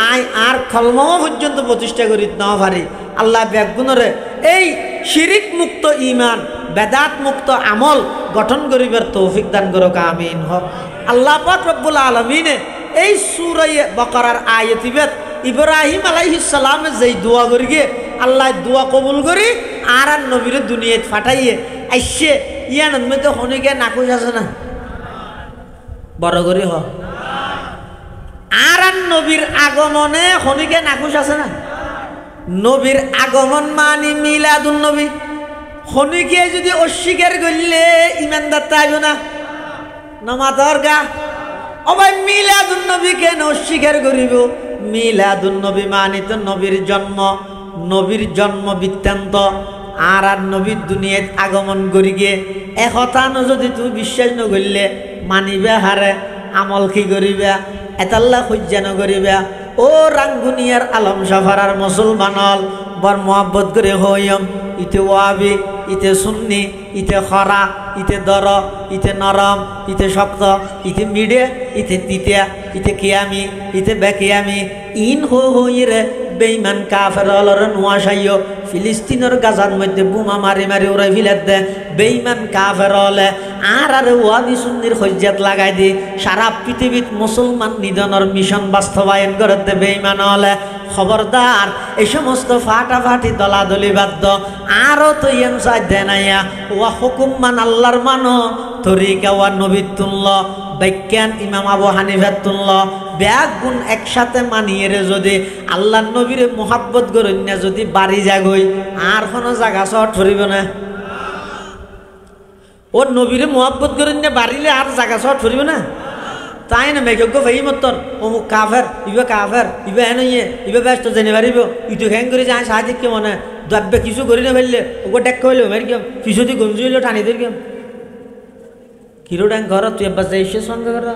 আয় আর কলমাও পর্যন্ত প্রতিষ্ঠা করি না পারি আল্লাহ ব্যাগুণরে এই শিরিক মুক্ত ঈমান বেদাত মুক্ত আমল গঠন করিবার তৌফিক দান করুক আমিন হক আল্লাহ পাক রব্বুল আলামিনে এই সূরা বাকারার আয়াতিবেত ইব্রাহিম আলাইহিস সালামে যেই দোয়া করি গে আল্লাহ দোয়া কবুল করি আর নবীর দুনিয়াত পাঠাইয়ে আইসে ইয়ান মধ্যে হনিকে নাকুশ আছে না বড় করি হ আর নবীর আগমনে হনিকে নাকুশ আছে না নবীর আগমন মানে মিলাদুন নবী হনিকে যদি অস্বীকার করলে ইমানদার তাইব না নামাজর গা ও ভাই মিলাদুন নবী কেন অস্বীকার করিব? মিলাদুন নবী মানিত নবীর জন্ম বৃত্তান্ত। আর নবীর দুনিয়াত আগমন করি গিয়ে একথা যদি তুমি বিশ্বাস নকরিলে মানিবে হারে আমল কি করিবা? এতাল্লা সহ্য নকরিবা। ও রাঙ্গুনিয়ার আলম সাফারার মুসলমানল বর মোহাব্বত করে হইম। ইতে ওয়াবি, ইতে সুন্নি, ইতে খরা, ইতে দর, ইতে নরম, ইতে শক্ত, ইতে মিডে, ইতে তিতিয়া, ইতে কিয়ামি, ইতে বেকিয়ামি। ইন হইরে বেঈমান কাফের হলর নোয়াশাইও ফিলিস্তিনের গাজার মধ্যে বোমা মারি মারি উড়াই ফিলাত দে। বেঈমান কাফের হলে আর ওয়াবি সুন্নির হজ্জাত লাগাই দি সারা পৃথিবীত মুসলমান নিধনের মিশন বাস্তবায়ন করতে বেঈমান হলে। খবরদার এই সমস্ত ফাটাফাটি দলাদলি বাদ্য আরো তো ইয়েন সাই দেনাইয়া ওয়া হুকুম মান আল্লাহর মানো তরিকা ওয়া নবিতুল্লাহ বিজ্ঞান ইমাম আবু হানিফাতুল্লাহ ব্যাগ গুণ একসাথে মানিয়ে যদি আল্লাহর নবীর মোহাব্বত করেন না যদি বাড়ি যাগই আর কোনো জায়গা শর্ট ধরিব না। ওর নবীর মোহাব্বত করেন না বাড়িলে আর জায়গা শর্ট ধরিব না। তাই না মেঘজ্ঞ ভাই মতর অমুক কাফের ইবে হেন ইবে ব্যস্ত জেনে পারিব ইটো হ্যাং করে যায় সাহায্য কে মনে দ্রব্য কিছু করি না ফেললে ওকে ডেক হইলো মের কেম পিছুতি গঞ্জি হইলো টানি দিল কেম কিরো ড্যাং ঘর তুই এবার যাইছে সঙ্গে কর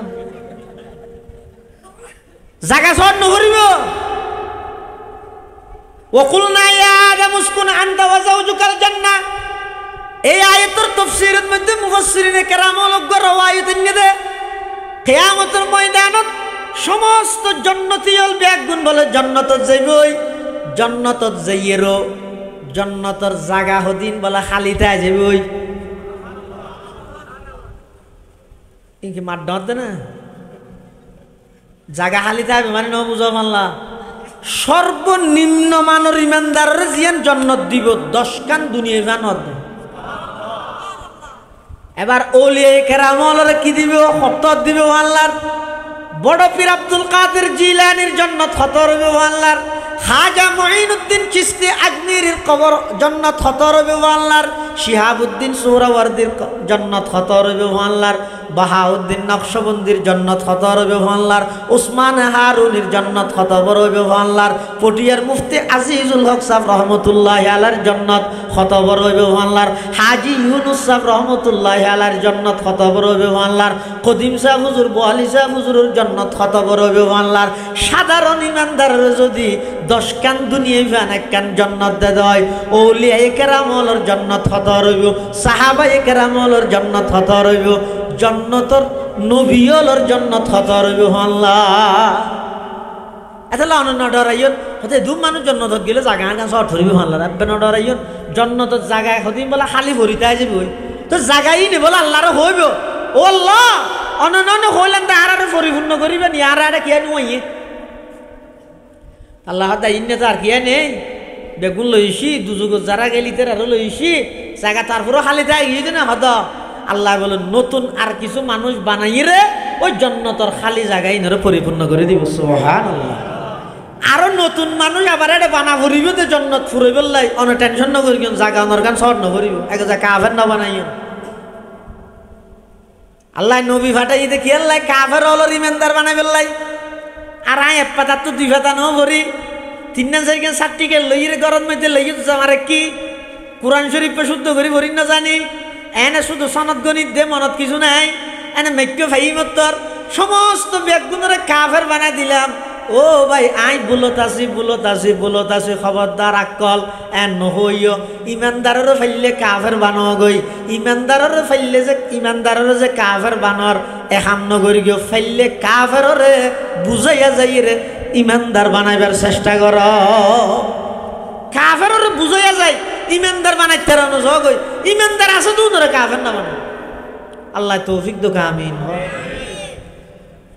জায়গা শর্ট নকরিব। ওকুলনা ইয়া আদম উসকুন আনতা ওয়া যাওজুকাল জান্নাহ। এই আয়াতের তাফসীরের মধ্যে মুফাসসিরিনে কেরাম লগ রওয়ায়াত নিদে কিয়ামতের ময়দানত সমস্ত জান্নাতীয়ল ব্যাগুন বলে জান্নাতত যাইবই জান্নাতত যাইয়েরো জান্নাতের জায়গা হদিন বলে খালিতা যাইবই। কি মার ডর না জায়গা খালিতা হবে মানে ন বুঝো মানলা। সর্বনিম্ন মানের ইমানদারের জিয়ান জান্নাত দিব 10 কান দুনিয়া জান্নাত। এবার ওলিয়ে কেরামলরে কি দিবে? হতত দিবে আল্লাহর। বড় পীর আব্দুল কাদের জিলানীর জান্নাত হত রবে আল্লাহর। খাজা মুঈনুদ্দিন চিশতি আজমিরের কবর জান্নাত হত রবে আল্লাহর। শিহাবুদ্দিন সুহরাওয়ার্দীর জান্নাত হত রবে আল্লাহর। বাহাউদ্দিন নকশবন্দির জান্নাত হত রবে আল্লাহর। উসমান হারুনির জান্নাত হত রবে আল্লাহর। পটিয়ার মুফতি আজিজুল হক সাহেব রহমতুল্লাহি আলাইহির জান্নাত হত রবে আল্লাহর। হাজী ইউনুস সাহেব রহমতুল্লাহি আলাইহির জান্নাত হত রবে আল্লাহর। কদিম সাহেব হুজুর বহালি সাহেব হুজুরের জান্নাত হত রবে আল্লাহর। সাধারণ ইমানদারের যদি 10 কান দুনিয়া ফান 1 কান জান্নাত দেয় ওলিয়া কেরামলর জান্নাত হত রইব সাহাবা কেরামলর জান্নাত হত রইব জান্নাতর নবীলর জান্নাত হত রইব আল্লাহ। এতলা অনন্য ডরাইয়ন হতে দু মানুষ জান্নাতত গেলে জায়গা গান সব ধরিব আল্লাহ রাব্বে ন ডরাইয়ন জান্নাতত জায়গায় হদিন বলা খালি ভরিতে যাবই তো জায়গাই নে বলা আল্লাহর হইব। ও আল্লাহ অনন্য হইলেন তা আরারে পরিপূর্ণ করিবেন ইয়ারারে কি আনুইয়ে আল্লাহ দাইনে তার কি নেই বেগুন লইছি দুযুগ যারা গেলি তার আরো লইছি জায়গা তারপরও খালি তাই গিয়ে না হদ আল্লাহ বলেন নতুন আর কিছু মানুষ বানাই রে ওই জান্নাতের খালি জায়গায় ইনারে পরিপূর্ণ করে দিব। সুবহানাল্লাহ। আরো নতুন মানুষ আবার এটা বানা ভরিব তো জান্নাত ফুরাইব লাই অন টেনশন না করি জায়গা অনর গান শর্ট না ভরিব এক জায়গা কাফের না বানাইও আল্লাহ নবী ফাটাই দেখি আল্লাহ কাফের হলো ইমানদার বানাই বেলাই আর আয় এক পাতা তো 2 পাতা নও ভরি 3 জায়গা 7টি কে লইরে গরম মধ্যে লইয়ে আমারে কি কুরআন শরীফ শুদ্ধ করে ভরি না জানি এনে শুধু সনদ গণিত দে মনত কিছু নাই এনে মেক্য ফাইমতর সমস্ত ব্যাগুনরে কাফের বানাই দিলাম। ও ভাই আই বুলতাছি খবরদার আকল এন নহইও ইমানদারেরও ফাইলে কাফের বানো গই ইমানদারেরও ফাইলে যে ইমানদারেরও যে কাফের বানর এহাম নগরি গিয়ে ফাইলে কাফেররে বুঝাইয়া যাই রে ইমানদার বানাইবার চেষ্টা কর কাফেররে বুঝাইয়া যায় ইমানদার বানাইতে রানো জগই ইমানদার আছে তো ধরে কাফের না বানায় আল্লাহ তৌফিক দোকা আমিন।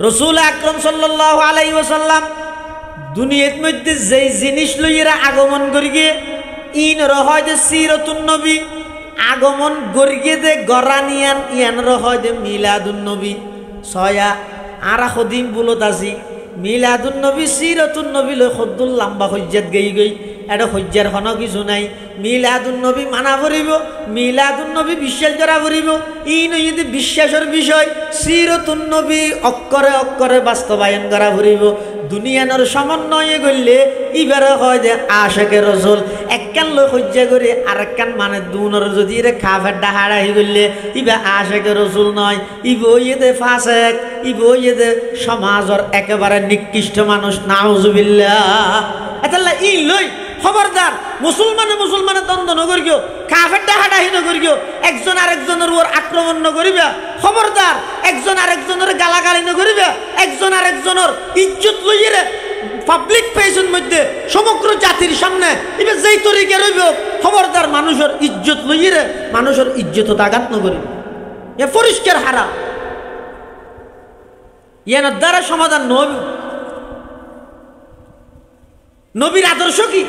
রাসূল আকরাম সাল্লাল্লাহু আলাইহি ওয়াসাল্লাম দুনিয়ার মধ্যে যেই জিনিস লইরা আগমন করি গিয়ে ইন রহয় দে সিরাতুন নবী আগমন করি গিয়ে দে গরানিয়ান ইয়ান রহয় দে মিলাদুন নবী ছয়া আর খদিম বুলত আসি মিলাদুন নবী সিরাতুন নবী লই খদ্দুল লম্বা হজ্জত গই এটা হজ্জার কোনো কিছু নাই। মিলাদুন নবী মানা পড়িব, মিলাদুন নবী বিশ্বাস করা পড়িব। ই নইতে বিশ্বাসের বিষয় সিরতুন নবী অক্ষরে অক্ষরে বাস্তবায়ন করা পড়িব। দুনিয়ানোর সমন্বয়ে করলে ইবারে হয় যে আশেকে রসুল একখান লোক হজ্জা করে আর একখান মানে দুনর যদি রে খাফের ডাহাড়া হয়ে করলে ইবা আশেকে রসুল নয়, ইবইয়েতে ফাসেক, ইবইয়েতে সমাজের একেবারে নিকৃষ্ট মানুষ। নাউজুবিল্লাহ। এতাল্লা ই লই খবরদার মুসলমানে দ্বন্দ্ব নগর গিয়েও কাফের ডাহাডাহি নগর গিয়েও একজন আরেকজনের উপর আক্রমণ নগরিবে। খবরদার একজন আরেকজনের গালাগালি নগরিবে, একজন আরেকজনের ইজ্জত লইয়ে পাবলিক প্লেসের মধ্যে সমগ্র জাতির সামনে এবার যেই তরিকে রইব খবরদার মানুষের ইজ্জত লইয়ে মানুষের ইজ্জত আঘাত নগরিবে। এ পরিষ্কার হারাম। ইয়ানোর দ্বারা সমাধান নবী। নবীর আদর্শ কি?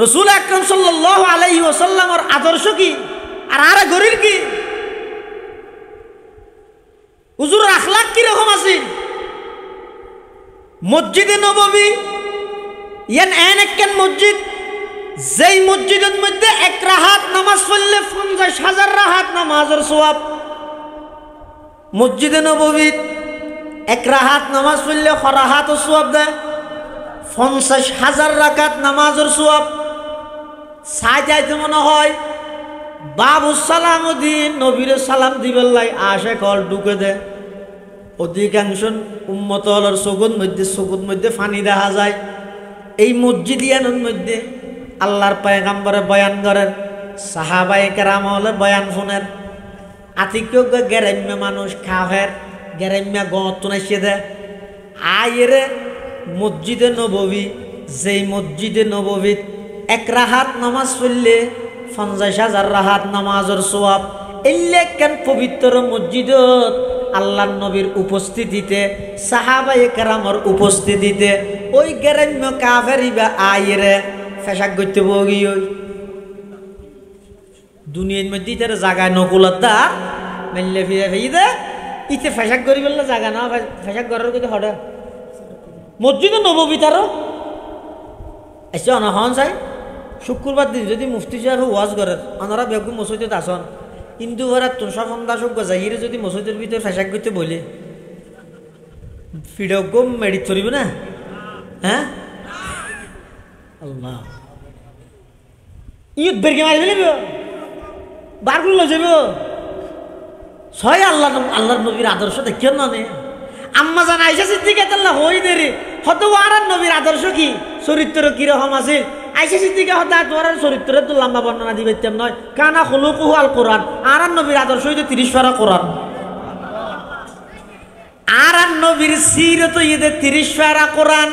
রাসূল আকরাম সাল্লাল্লাহু আলাইহি ওয়াসাল্লামের আদর্শ কি? আর গরির কি? হুজুরের আখলাক কি রকম আছে? মসজিদে নববী ইয়ান একখান মসজিদ, যেই মসজিদের মধ্যে এক রাহাত নামাজ পড়লে 50,000 রাহাত নামাজের সওয়াব। মসজিদে নববী এক রাহাত নামাজ পড়লে রাহাত সওয়াব দেয়, 50,000 রাকাত নামাজের সওয়াব। সাজাইতে মনে হয় বাবু সালাম দিন নবীর সালাম দিবেন লাই আসে কল ঢুকে দে। অধিকাংশ উম্মত হলর চকুর মধ্যে ফানি দেখা যায়। এই মসজিদিয়ানের মধ্যে আল্লাহর পয়গম্বরে বয়ান করেন, সাহাবায়ে কেরাম হলে বয়ান শুনেন। আতিক্য গেরাম্য মানুষ খাফের গেরাম্য গত নাইছে দে আয়েরে মসজিদে নববী, যেই মসজিদে নববীত এক রাহাত নামাজ পড়লে 50,000 রাহাত নামাজের সওয়াব। এলে কেন পবিত্র মসজিদত আল্লাহর নবীর উপস্থিতিতে, সাহাবায়ে কেরামের উপস্থিতিতে ওই গ্রাম্য কাফেরিবা আইরে ফেসাক করতে বগি। ওই দুনিয়ার মধ্যে তার জায়গায় নকুলতা মেললে ফিরে ফেই দে ইতে ফেসাক করি বললে জায়গা না ফেসাক করার কিন্তু হঠাৎ মসজিদে নববী তারও এসে অনহন চাই। শুক্রবার দিন যদি মুফতি সাহেব ওয়াজ করেন ওনারা বেগম মসজিদত আসন, কিন্তু ওরা তুষা সন্দাসক যাইরে যদি মসজিদের ভিতরে ফেসাক করতে বলে ফিডক মেডিট করিব না? হ্যাঁ আল্লাহ ইউথ বেরকে মারি ফেলিব, বারগুলো লই যাব। ছয় আল্লাহর নবীর আদর্শ দেখিও না নে। আম্মা জান আয়েশা সিদ্দিকা তাল্লাহ হই দেরি হত আর নবীর আদর্শ কি, চরিত্র কিরকম আছে। আয়েশা সিদ্দিকা হত তোমার চরিত্রের তো লম্বা বর্ণনা দিবাইতাম নয়। কানা খুলুকুহু আল কোরআন, আর নবীর আদর্শ হইতে 30 পারা কোরআন। আর নবীর সিরত হইতে 30 পারা কোরআন।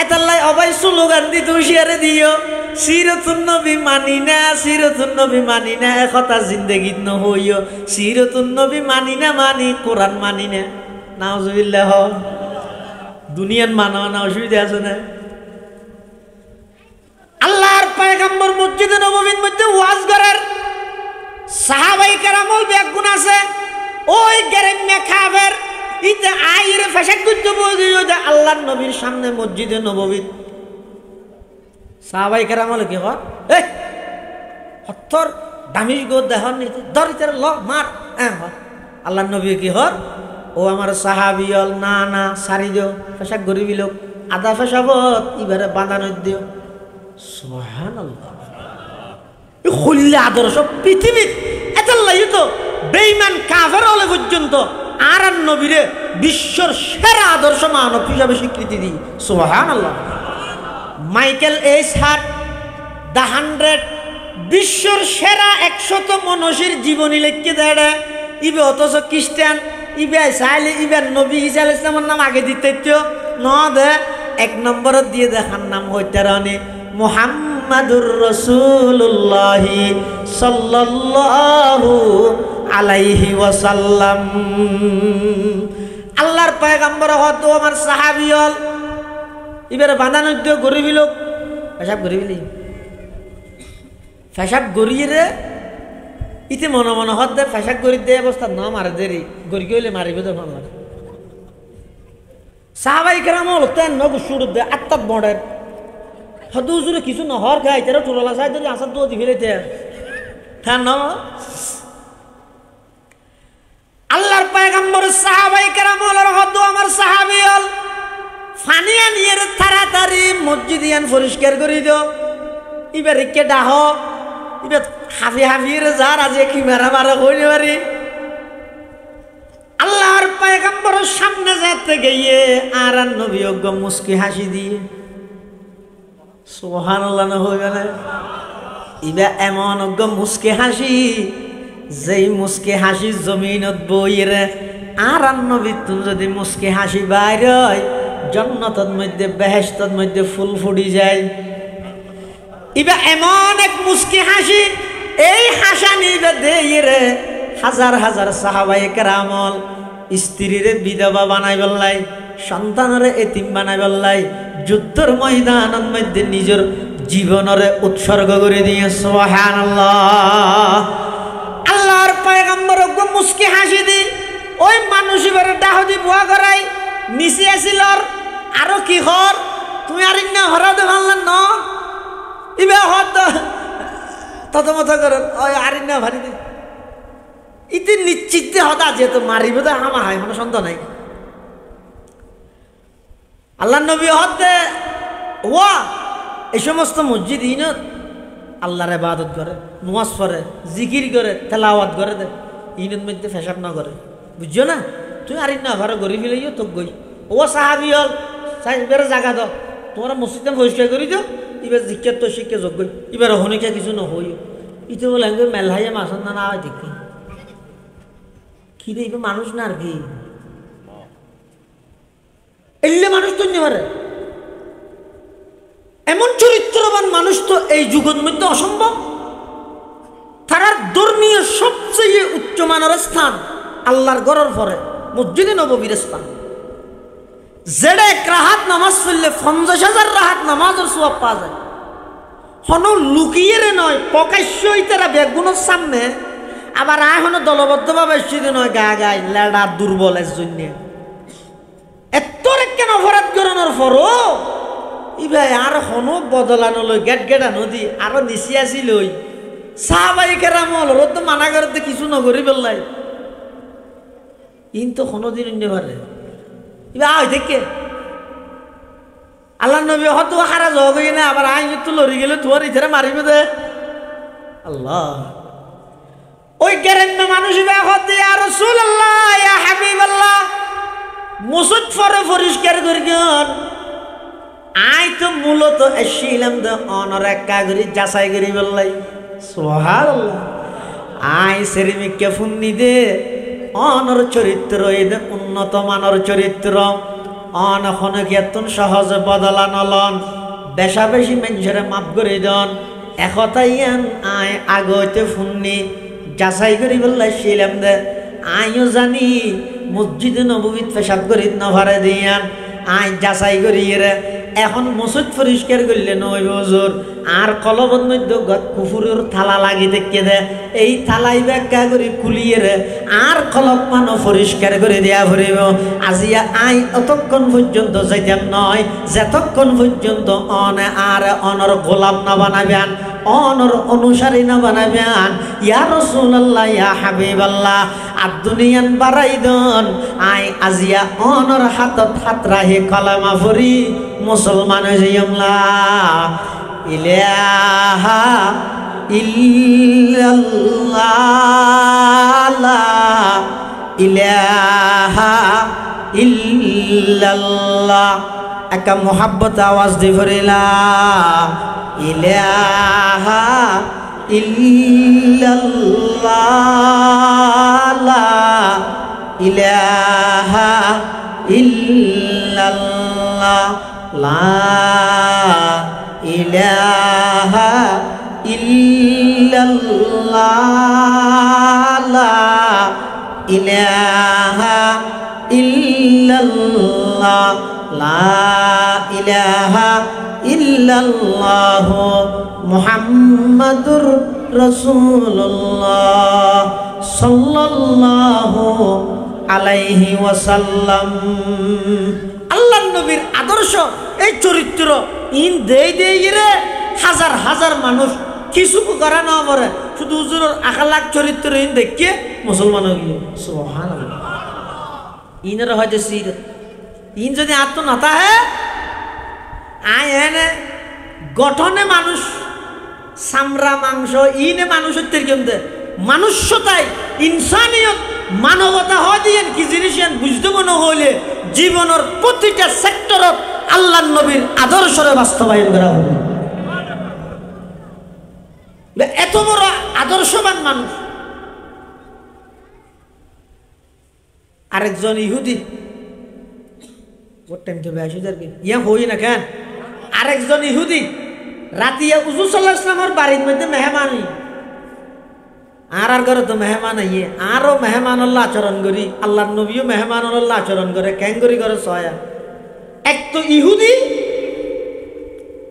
এতাল্লাই অবাই স্লোগান দি হুঁশিয়ারে দিও, সিরতুন নবী মানি না, সিরতুন নবী মানি না, একথা জিন্দেগিত নহইও। সিরতুন নবী মানি না মানি কোরআন মানি না। নাউজুবিল্লাহ। দুনিয়ার মানা না অসুবিধা আছে না? আল্লাহর পয়গম্বর মসজিদে নববীর মধ্যে ওয়াজ করার সাহাবায়ে কেরামল বেগুন আছে। ওই গেরেম্যা কাফের ইতে আইরে ফেসাক করতে বলিও যে আল্লাহর নবীর সামনে মসজিদে নববী। সাহাবায়ে কেরামল কি হয় এই হত্তর দামিশ গো দেহন নিতে দরিতার ল মার আল্লাহর নবী কি হয় ও আমার সাহাবিয়ল না না সারি দিও ফেসাক গরিবি লোক আদা ফেসাবত ইবারে বাঁধানো দিও। সুবহানাল্লাহ। এই খুললে আদর্শ পৃথিবীর এতাল্লাই তো বেঈমান কাফের হলে পর্যন্ত আর নবীরে বিশ্বর সেরা আদর্শ মানব হিসাবে স্বীকৃতি দিই। সুবহানাল্লাহ। মাইকেল এইচ হার্ট দ্য 100 বিশ্বর সেরা 100 মনীষীর জীবনী লিখে দেয়। ইবে অথচ খ্রিস্টান ইবে চাইলে ইবে নবী ঈসা আলাইহিস সালামের নাম আগে দিতে ন দে 1 নম্বরত দিয়ে দেখার নাম হইতে রানি মুহাম্মাদুর রাসূলুল্লাহ সাল্লাল্লাহু আলাইহি ওয়াসাল্লাম। আল্লাহর পয়গম্বর হত আমার সাহাবী হল এবারে বাঁধানো দিও গরিবি লোক পেশাব গরিবিলি পেশাব গড়িয়ে রে ইতে মনে মনে হত দে পেশাব গড়ি দে অবস্থা না মারে দেরি গড়ি গেলে মারিবে তো মারে। সাহাবায়ে কেরাম হল তেন নগু শুরু দে আত্মাত বড়ের হয়তো হুজুরে কিছু নহর খাই তারা টোলা চাই ধরে আসার দোয়া দি ফেলেতে হ্যাঁ ন আল্লাহর পয়গম্বর সাহাবায়ে কেরাম হলো হয়তো আমার সাহাবী হল ফানিয়া নিয়ে তাড়াতাড়ি মসজিদিয়ান পরিষ্কার করে দিও এবার কে ডাহ এবার হাফি হাফির যার আজ কি মারা মারা হইতে পারি আল্লাহর পয়গম্বরের সামনে যেতে গিয়ে আর নবী ওগো মুস্কি হাসি দিয়ে সুবহানাল্লাহ না হইবে না ইবা এমন ওগো মুস্কি হাসি যেই মুস্কি হাসি জমিনত বইরে আর নবী তুমি যদি মুস্কি হাসি বাইরে হয় জান্নাতের মধ্যে বেহেশতের মধ্যে ফুল ফুটি যায় ইবা এমন এক মুস্কি হাসি এই হাসানি দেইরে হাজার হাজার সাহাবায়ে কেরামল স্ত্রীরে বিধবা বানাই বললাই সন্তানরে এতিম বানাই বললাই যুদ্ধের ময়দানের মধ্যে নিজের জীবনরে উৎসর্গ করে দিয়ে সুবহানাল্লাহ আল্লাহর পয়গম্বর ওগো মুস্কি হাসি দি ওই মানুষ এবারে ডাহদি বুয়া করাই নিচে আসিল আরো কি হর তুমি আর ইন্না হরাতে ভাবলেন ন ইবে হত তত মত করেন ওই আর ইন্না ভারি দি ইতি নিশ্চিত হতা যেহেতু মারিব তো আমা হয় কোনো সন্দেহ নাই আল্লাহ নবী হতে ওয়া এই সমস্ত মসজিদ ইনত আল্লাহর ইবাদত করে নামাজ পড়ে জিকির করে তেলাওয়াত করে দে ইনত মধ্যে ফেসাব না করে বুঝছো না তুই আর না ঘরে গড়ি ফেলাইও তো গই ও সাহাবি হল সাহেবের জায়গা দাও তোমরা মসজিদে পরিষ্কার করি দিও এবার জিজ্ঞার তো শিক্ষা যোগ্য এবার হনিকা কিছু নহইও ইতো বলে মেলহাইয়া মাসন না হয় দেখি কি রে এবার মানুষ না আর কি এলে মানুষ তো নিতে পারে এমন চরিত্রবান মানুষ তো এই যুগের মধ্যে অসম্ভব তার ধর্মীয় সবচেয়ে উচ্চমানের স্থান আল্লাহর ঘরের পরে মসজিদে নববীর স্থান যেটা এক রাহাত নামাজ পড়লে 50,000 রাহাত নামাজের সওয়াব পাওয়া যায় হন লুকিয়ে নয় প্রকাশ্যই তারা বেগুনের সামনে আবার হনো দলবদ্ধভাবে সেদিন নয় গা গায় লেডা দুর্বলের জন্য এত কেন অপরাধ করানোর পরও ইভাই আর হনো বদলানো লই গেট গেটা নদী আরো নিচে আসি লই সাহাবায়ে কেরাম হল তো মানা করতে কিছু নগরি বললাই কিন্তু কোনোদিন অন্য পারে এবার আয় দেখে আল্লাহ নবী হয়তো হারা জগ না আবার আই তো লড়ি গেলে তোমার ইথারে মারিবে দে আল্লাহ ওই গ্যারেন্ট মানুষ হতে আর রাসূলুল্লাহ ইয়া হাবিবাল্লাহ মুসুদ ফরে পরিষ্কার করি গন আই তো মূলত এসিলাম দে অনর একা করি যাচাই করি বললাই সুবহানাল্লাহ আই সেরিমিককে ফুন্নি দে অনর চরিত্র এদের উন্নত মানের চরিত্র অনখন জ্ঞাতন সহজে বদলা নলন বেশা বেশি মানুষের মাপ করে দন একতাই আয় আগতে ফুন্নি যাচাই করি বললাই ছিলাম দে আইও জানি মসজিদে নববীত পেশাব করি নভারে দিয়ান আই যাচাই করি রে এখন মসজিদ পরিষ্কার করলে নয় হুজুর আর কলবত মধ্যে কুফুরের থালা লাগি দেখে দে এই থালাই ব্যাখ্যা করে খুলিয়ে রে আর কলব মানো পরিষ্কার করে দেয়া ফুরিব আজিয়া আই অতক্ষণ পর্যন্ত যাইতাম নয় যতক্ষণ পর্যন্ত অনে আর অনর গোলাম না বানাবেন অনর অনুসারী না বানাবেন ইয়া রাসূলুল্লাহ ইয়া হাবিবাল্লাহ আর দুনিয়ান বাড়াই দন আই আজিয়া অনর হাতত হাত রাহি কলমা ফুরি মুসলমান হইয়ামলা ইলাহা ইল্লাল্লাহ লা ইলাহা ইল্লাল্লাহ একা মোহাব্বত আওয়াজ দি ফরিলা ইলাহা ইল্লাল্লাহ লা ইলাহা ইল্লাল্লাহ লা ইলাহা ইল্লাল্লাহ লা ইলাহা ইল্লাল্লাহ লা ইলাহা ইল্লাল্লাহ মুহাম্মাদুর রাসূলুল্লাহ সাল্লাল্লাহু আলাইহি ওয়াসাল্লাম। আল্লাহর নবীর আদর্শ এই চরিত্র ইন দেই দেই রে হাজার হাজার মানুষ কিছু করা না পারে শুধু হুজুরের আখালাক চরিত্র ইন দেখিয়ে মুসলমান হয়ে গিয়ে সুবহানাল্লাহ ইনের হয়তো সির ইন যদি আত্ম নাতা হ্যাঁ আয় এনে গঠনে মানুষ সামরা মাংস ইনে মানুষের তেরকেমতে মানুষ্যতায় ইনসানিয়ত মানবতা হয় দিয়ে কি জিনিস বুঝতে মনে হইলে জীবনের প্রতিটা সেক্টরত আল্লাহর নবীর আদর্শরে বাস্তবায়ন করা হবে এত বড় আদর্শবান মানুষ আরেকজন ইহুদি ইয়া হই না কেন আরেকজন ইহুদি রাতিয়া হুজুর সাল্লাল্লাহু আলাইহি ওয়াসাল্লামের বাড়ির মধ্যে মেহমান আর ঘরে তো মেহমান আইয়ে আরো মেহমান আল্লাহ আচরণ করি আল্লাহর নবীও মেহমান আল্লাহ আচরণ করে ক্যাঙ্গরি করে সয়া এক তো ইহুদি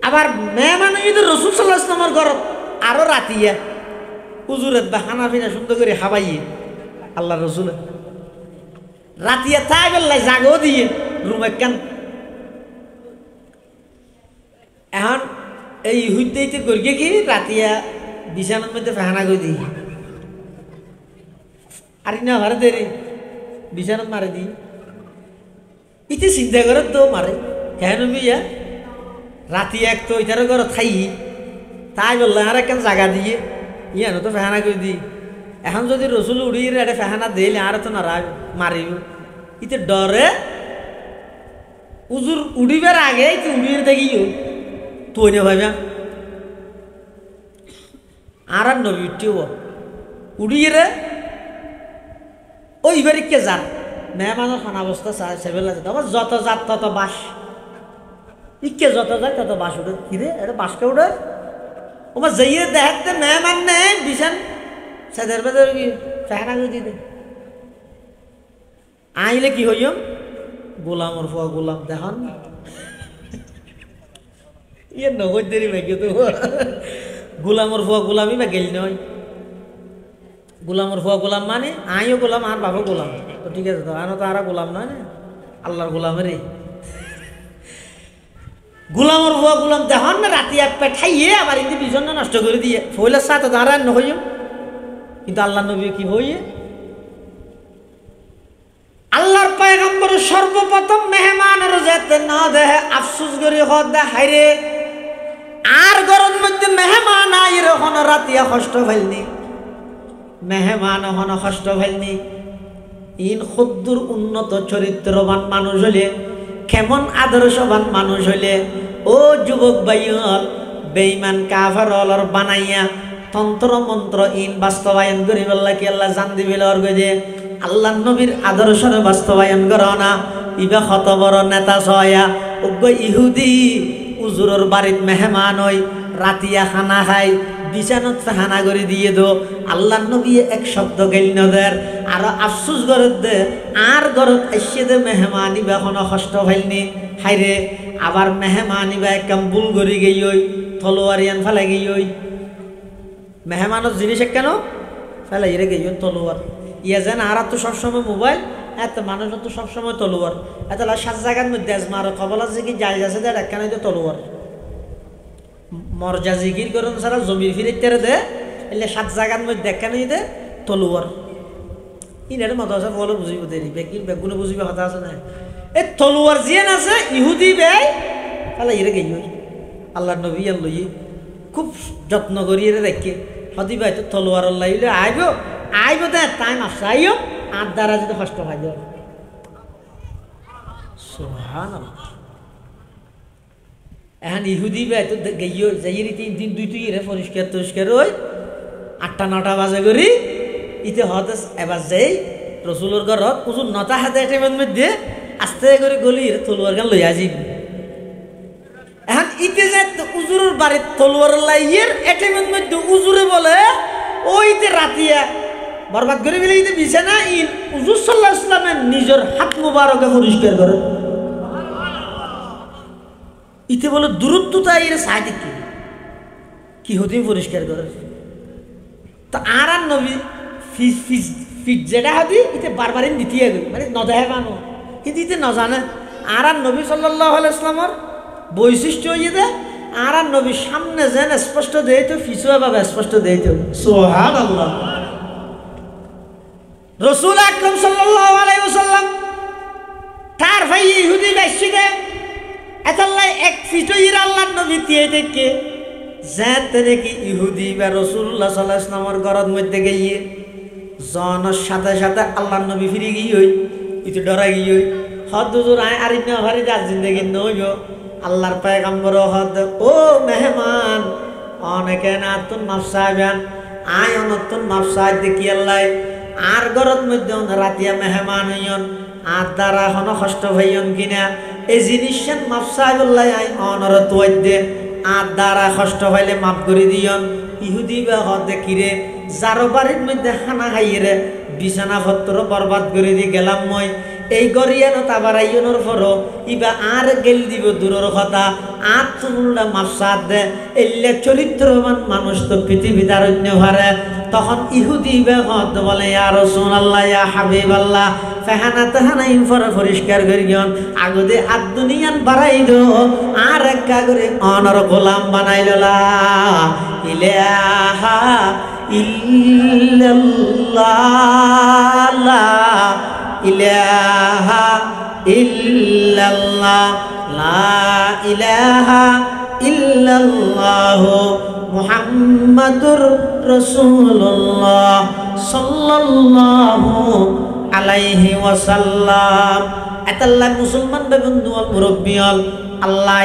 আবার মেহমান ঈদের রাসূল সাল্লাল্লাহু আলাইহি ওয়াসাল্লামের ঘর আরো রাতিয়া হুজুরের বা হানাফিনা সুন্দর করে হাবাইয়ে আল্লাহ রসুল রাতিয়া তাই বেল্লাই জাগো দিয়ে রুমে কেন এখন এই হুইতে করিয়ে কি রাতিয়া বিছানার মধ্যে ফেহানা করে দিই আর না মারে দেরি বিছানাত মারে দিই ইতে চিন্তা করে তো মারে কেন বিয়া রাতি এক তো ইটার ঘর খাই তাই বললে আর একখান জায়গা দিয়ে ইয়ানো তো ফেহানা করে দিই এখন যদি রসুল উড়িয়ে এটা ফেহানা দিলে আর তো নারা মারিব ইতে ডরে উজুর উড়িবার আগে উড়িয়ে দেখিও তুই না ভাইবা আর নবী উঠিও উড়িয়ে রে ওই বাড়ি কে যান মেহমানের খানা অবস্থা সেবেলা যেত আমার যত জাত তত বাস ইকে যত যায় তত বাস উঠে কিরে এটা বাসকে উঠে ওমা যাইয়ে দেখতে মেহমান নেই বিছান সাদের বাজার কি ফেহানা করে দিতে আইলে কি হইম গোলামর ফুয়া গোলাম দেখান ইয়ে নগদ দেরি ভাগ্য তো গোলামর ফুয়া গোলামই বা গেল নয় গোলামর ফুয়া গোলাম মানে আইও গোলাম আর বাবা গোলাম তো ঠিক আছে তো আনো তো আর গোলাম নয় না আল্লাহর গোলামেরই গোলামর ফুয়া গোলাম দেখান না রাতি এক পে খাইয়ে আবার ইন্দি বিজন নষ্ট করে দিয়ে ফইলার সাথে দাঁড়ায় নহইম কিন্তু আল্লাহ নবী কি হইয়ে আল্লাহর পয়গম্বর সর্বপ্রথম মেহমানের যেতে না দেহে আফসোস করি হদ দে হাইরে আর গরম মধ্যে মেহমান আইরে হন রাতিয়া কষ্ট ফেলনি মেহমান হন কষ্ট ফেলনি ইন খুদ্দুর উন্নত চরিত্রবান মানুষ হলে কেমন আদর্শবান মানুষ হলে ও যুবক ভাইয়ল বেঈমান কাফেরর বানাইয়া তন্ত্র মন্ত্র ইন বাস্তবায়ন করি বললা কি আল্লাহ জান দিবিল আর গদে আল্লাহ নবীর আদর্শের বাস্তবায়ন করো না ইবা কত বড় নেতা ছয়া উগ্র ইহুদি উজুরের বাড়িত মেহমান হই রাতিয়া খানা খাই বিছানত খানা করে দিয়ে দো আল্লাহ নবী এক শব্দ গেল নদের আর আফসুস গরত দে আর গরত এসে দে মেহমানি বা কোনো কষ্ট হইনি হাইরে আবার মেহমানি বা একদম ভুল করে গেই ওই তলোয়ারিয়ান ফেলে গেই ওই মেহমানের জিনিস কেন ফেলে ইরে গেই তলোয়ার ইয়া যেন আর তো সবসময় মোবাইল এত মানুষ তো সবসময় তলোয়ার এত সাত জায়গার মধ্যে মারো কবলা যে কি যাই যাচ্ছে দেয় একখানে তো তলোয়ার মর্যা জিকির করুন সারা জমি ফিরে তেরে দে এলে সাত জায়গার মধ্যে একখানে দে তলোয়ার ইনের মতো আছে বলে বুঝিব দেরি বেকির বেগুনে বুঝিবে কথা আছে না এই তলোয়ার জিয়ান আছে ইহুদি বেয় তাহলে ইরে গেই আল্লাহ নবী লই খুব যত্ন করি এরে রেখে হদি ভাই তো তলোয়ার লাইলে আইব আইব দে টাইম আসছে আইও আর দ্বারা যদি কষ্ট হয় দেয় এখন ইহুদি ভাই তো গেইও যাই তিন দিন দুই তুই রে পরিষ্কার টরিষ্কার ওই 8টা 9টা বাজে করি ইতে হতে এবার যাই রসুলোর ঘরত উজুর 9টা হাতে টাইমের মধ্যে আস্তে করে গলি তলোয়ার গান লইয়া যাই এখন ইতে যে উজুরের বাড়ির তলোয়ার লাইয়ের এটাইমের মধ্যে উজুরে বলে ওইতে রাতিয়া বরবাদ করে গেলে ইতে বিছানা ইন হুজুর সাল্লাল্লাহু আলাইহি ওয়াসাল্লামের নিজের হাত মুবারকে পরিষ্কার করে ইতে বলে দূরত্বতা এর সাইডে কি হতে পরিষ্কার করে তো আর নবী ফিট যেটা হতি ইতে বারবারিন দিতে মানে নদেহে মানো কিন্তু ইতে নজানে আর নবী সাল্লাল্লাহু আলাইহি ওয়াসাল্লামের বৈশিষ্ট্য হয়ে দে আর নবীর সামনে যেন স্পষ্ট দেয় তো পিছুয়া ভাবে স্পষ্ট দেয় তো সুবহানাল্লাহ। রাসূল আকরাম সাল্লাল্লাহু আলাইহি ওয়াসাল্লাম তার ভাই ইহুদি বাইশিদে এতাল্লাই এক ফিটইর আল্লাহর নবী দিয়ে দেখে যাতে দেখি ইহুদি বা রাসূলুল্লাহ সাল্লাল্লাহু আলাইহি ওয়াসাল্লামের ঘরের মধ্যে গিয়ে জনের সাথে সাথে আল্লাহর নবী ফিরে গিয়ে ইতো ডরা গিয়ে হদ হুজুর আয় আরিনা ভারি দাস জিন্দেগি নইব আল্লাহর পয়গম্বর হদ ও মেহমান অনেকে না তুন নফসাইবান আয় অনতুন নফসাই দেখি আল্লাহ আর ঘরের মধ্যে রাতিয়া মেহমান হইয়ন আর দ্বারা হন কষ্ট হইয়ন কিনা এই জিনিসের নফসাইবুল্লাহ আয় অনরত ওয়াইদে আর দ্বারা কষ্ট হইলে মাফ করে দিয়ন। ইহুদি বা হদ কিরে যারো বাড়ির মধ্যে খানা খাইয়ে বিছানা পত্র বরবাদ করে দিয়ে গেলাম মই এই গরিয়ানো তাবারাইয়নোর পরও ইবা আর গেল দিব দূরের কথা আর তুমুল্লা মাফসাদ দে এলে চরিত্রবান মানুষ তো পৃথিবীতে অন্য হারে। তখন ইহুদি বা হদ বলে ইয়া রাসূলুল্লাহ ইয়া হাবিবাল্লাহ ফেহানা তেহানা ইনফরে পরিষ্কার করিয়ন আগদে আর দুনিয়ান বাড়াই দো আর একা করে অনর গোলাম বানাইল লা ইলাহা ইল্লাল্লাহ লা ইলাহা ইল্লাল্লাহ লা ইলাহা ইল্লাল্লাহ মুহাম্মাদুর রাসূলুল্লাহ সাল্লাল্লাহু আলাইহি ওয়াসাল্লাম। এতাল্লাহ মুসলমান বন্ধু আল মুরব্বী আল আল্লাহ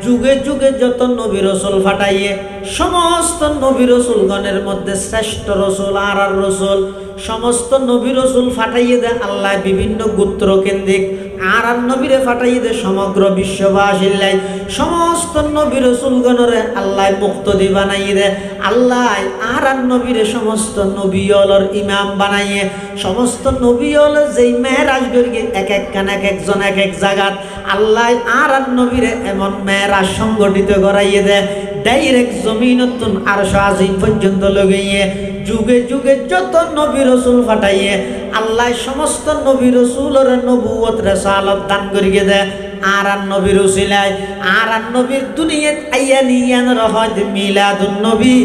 যুগে যুগে যত নবী রাসূল ফাটাইয়ে সমস্ত নবী রাসূলগণের মধ্যে শ্রেষ্ঠ রাসূল আর রাসূল সমস্ত নবী রাসূল ফাটাইয়ে দে আল্লাহ বিভিন্ন গোত্র কেন্দ্রিক আর নবীরে ফাটাইয়ে দে সমগ্র বিশ্ববাসীর লাই সমস্ত নবী রাসূলগণরে আল্লাহ মুক্তদি বানাইয়ে দে আল্লাহ আর নবীরে সমস্ত নবীওয়ালার ইমাম বানাইয়ে সমস্ত নবীওয়ালা যেই মেরাজ গরিয়ে এক এক কান এক একজন এক এক জায়গাত আল্লাহ আর নবীরে এমন মেরাজ সংগঠিত করাইয়ে দে ডাইরেক্ট জমিনতুন আরশ আজিম পর্যন্ত লগাইয়ে যুগে যুগে যত নবী রাসূল ফাটাইয়ে আল্লাহ সমস্ত নবী রাসূলের নবুয়ত রিসালাত দান করিয়ে দে আর নবীর উসিলায় আর নবীর দুনিয়াত আইয়া নিয়ান রহদ মিলাদুন নবী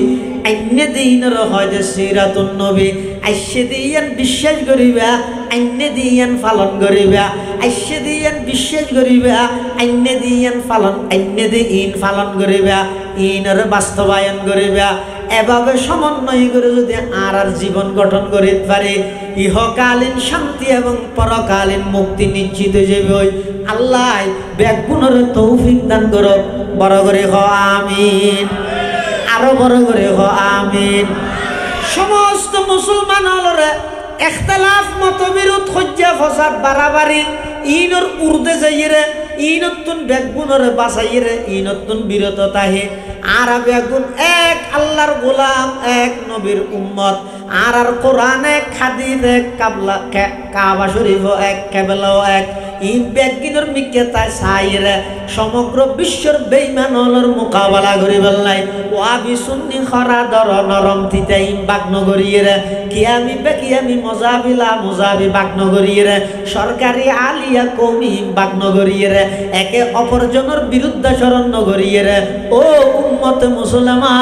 আইনে দিন রহদ সিরাতুন নবী আইসে দিয়ান বিশ্বাস করিবা আইনে দিয়ান পালন করিবা আইসে দিয়ান বিশ্বাস করিবা আইনে দিয়ান পালন আইনে দিন পালন করিবা ইনর বাস্তবায়ন করিবা এভাবে সমন্বয় করে যদি আর জীবন গঠন করিতে পারে ইহকালীন শান্তি এবং পরকালীন মুক্তি নিশ্চিত হয়ে যাবে। আল্লাহ ব্যাগুণের তৌফিক দান করো বড় করে হ আমিন আরো বড় করে হ আমিন। সমস্ত মুসলমান হলরে ইখতিলাফ মতবিরোধ হজ্জা ফসাদ বাড়াবাড়ি ইনর উর্দে যাইরে ইনতুন ব্যাগুণরে বাঁচাইরে ইনতুন বিরত তাহে আর বেগুন এক আল্লাহর গোলাম এক নবীর উম্মত আর কোরআন এক হাদিস এক কাবা শরীফ এক কেবলাও এক ইন বেগিনের মিকেতায় সাইরে সমগ্র বিশ্বর বেঈমানর মোকাবেলা করি বললাই ওয়াবি সুন্নি খরা দর নরম থিতে ইম বাগনগরিয়ে কিয়ামি বেকিয়ামি মজাবিলা মজাবি বাগনগরিয়ে সরকারি আলিয়া কমি বাগনগরিয়ে একে অপরজনের বিরুদ্ধাচরণ নগরিয়ে ও উম্মত মুসলমা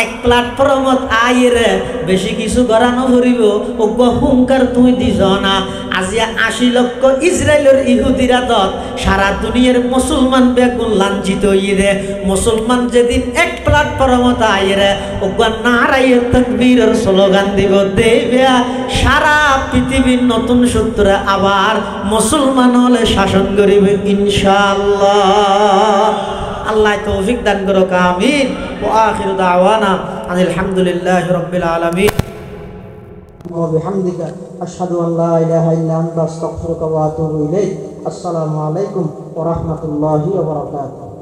এক প্ল্যাটফর্মত আইরে বেশি কিছু গড়ানো করিব ও হুঙ্কার তুই দিছ না আজিয়া ৮০ লক্ষ ইসরায়েলের ইহুদিরা দত সারা দুনিয়ার মুসলমান বেগুন লাঞ্ছিত হইরে মুসলমান যেদিন এক প্ল্যাটফর্মত আইরে ও নারায়ে তাকবীরের স্লোগান দিব দেবে সারা পৃথিবীর নতুন সূত্রে আবার মুসলমান হলে শাসন করিবে ইনশাআল্লাহ। আল্লাহ তৌফিক দান করুক আমিন। ওয়া আখিরু দাওয়ানা আনিল হামদুলিল্লাহি রাব্বিল আলামিন ওয়া বিহামদিকা আশহাদু আন লা ইলাহা ইল্লা আনতা আস্তাগফিরুকা ওয়া আতুবু ইলাইক। আসসালামু আলাইকুম ওয়া রাহমাতুল্লাহি ওয়া বারাকাতুহু।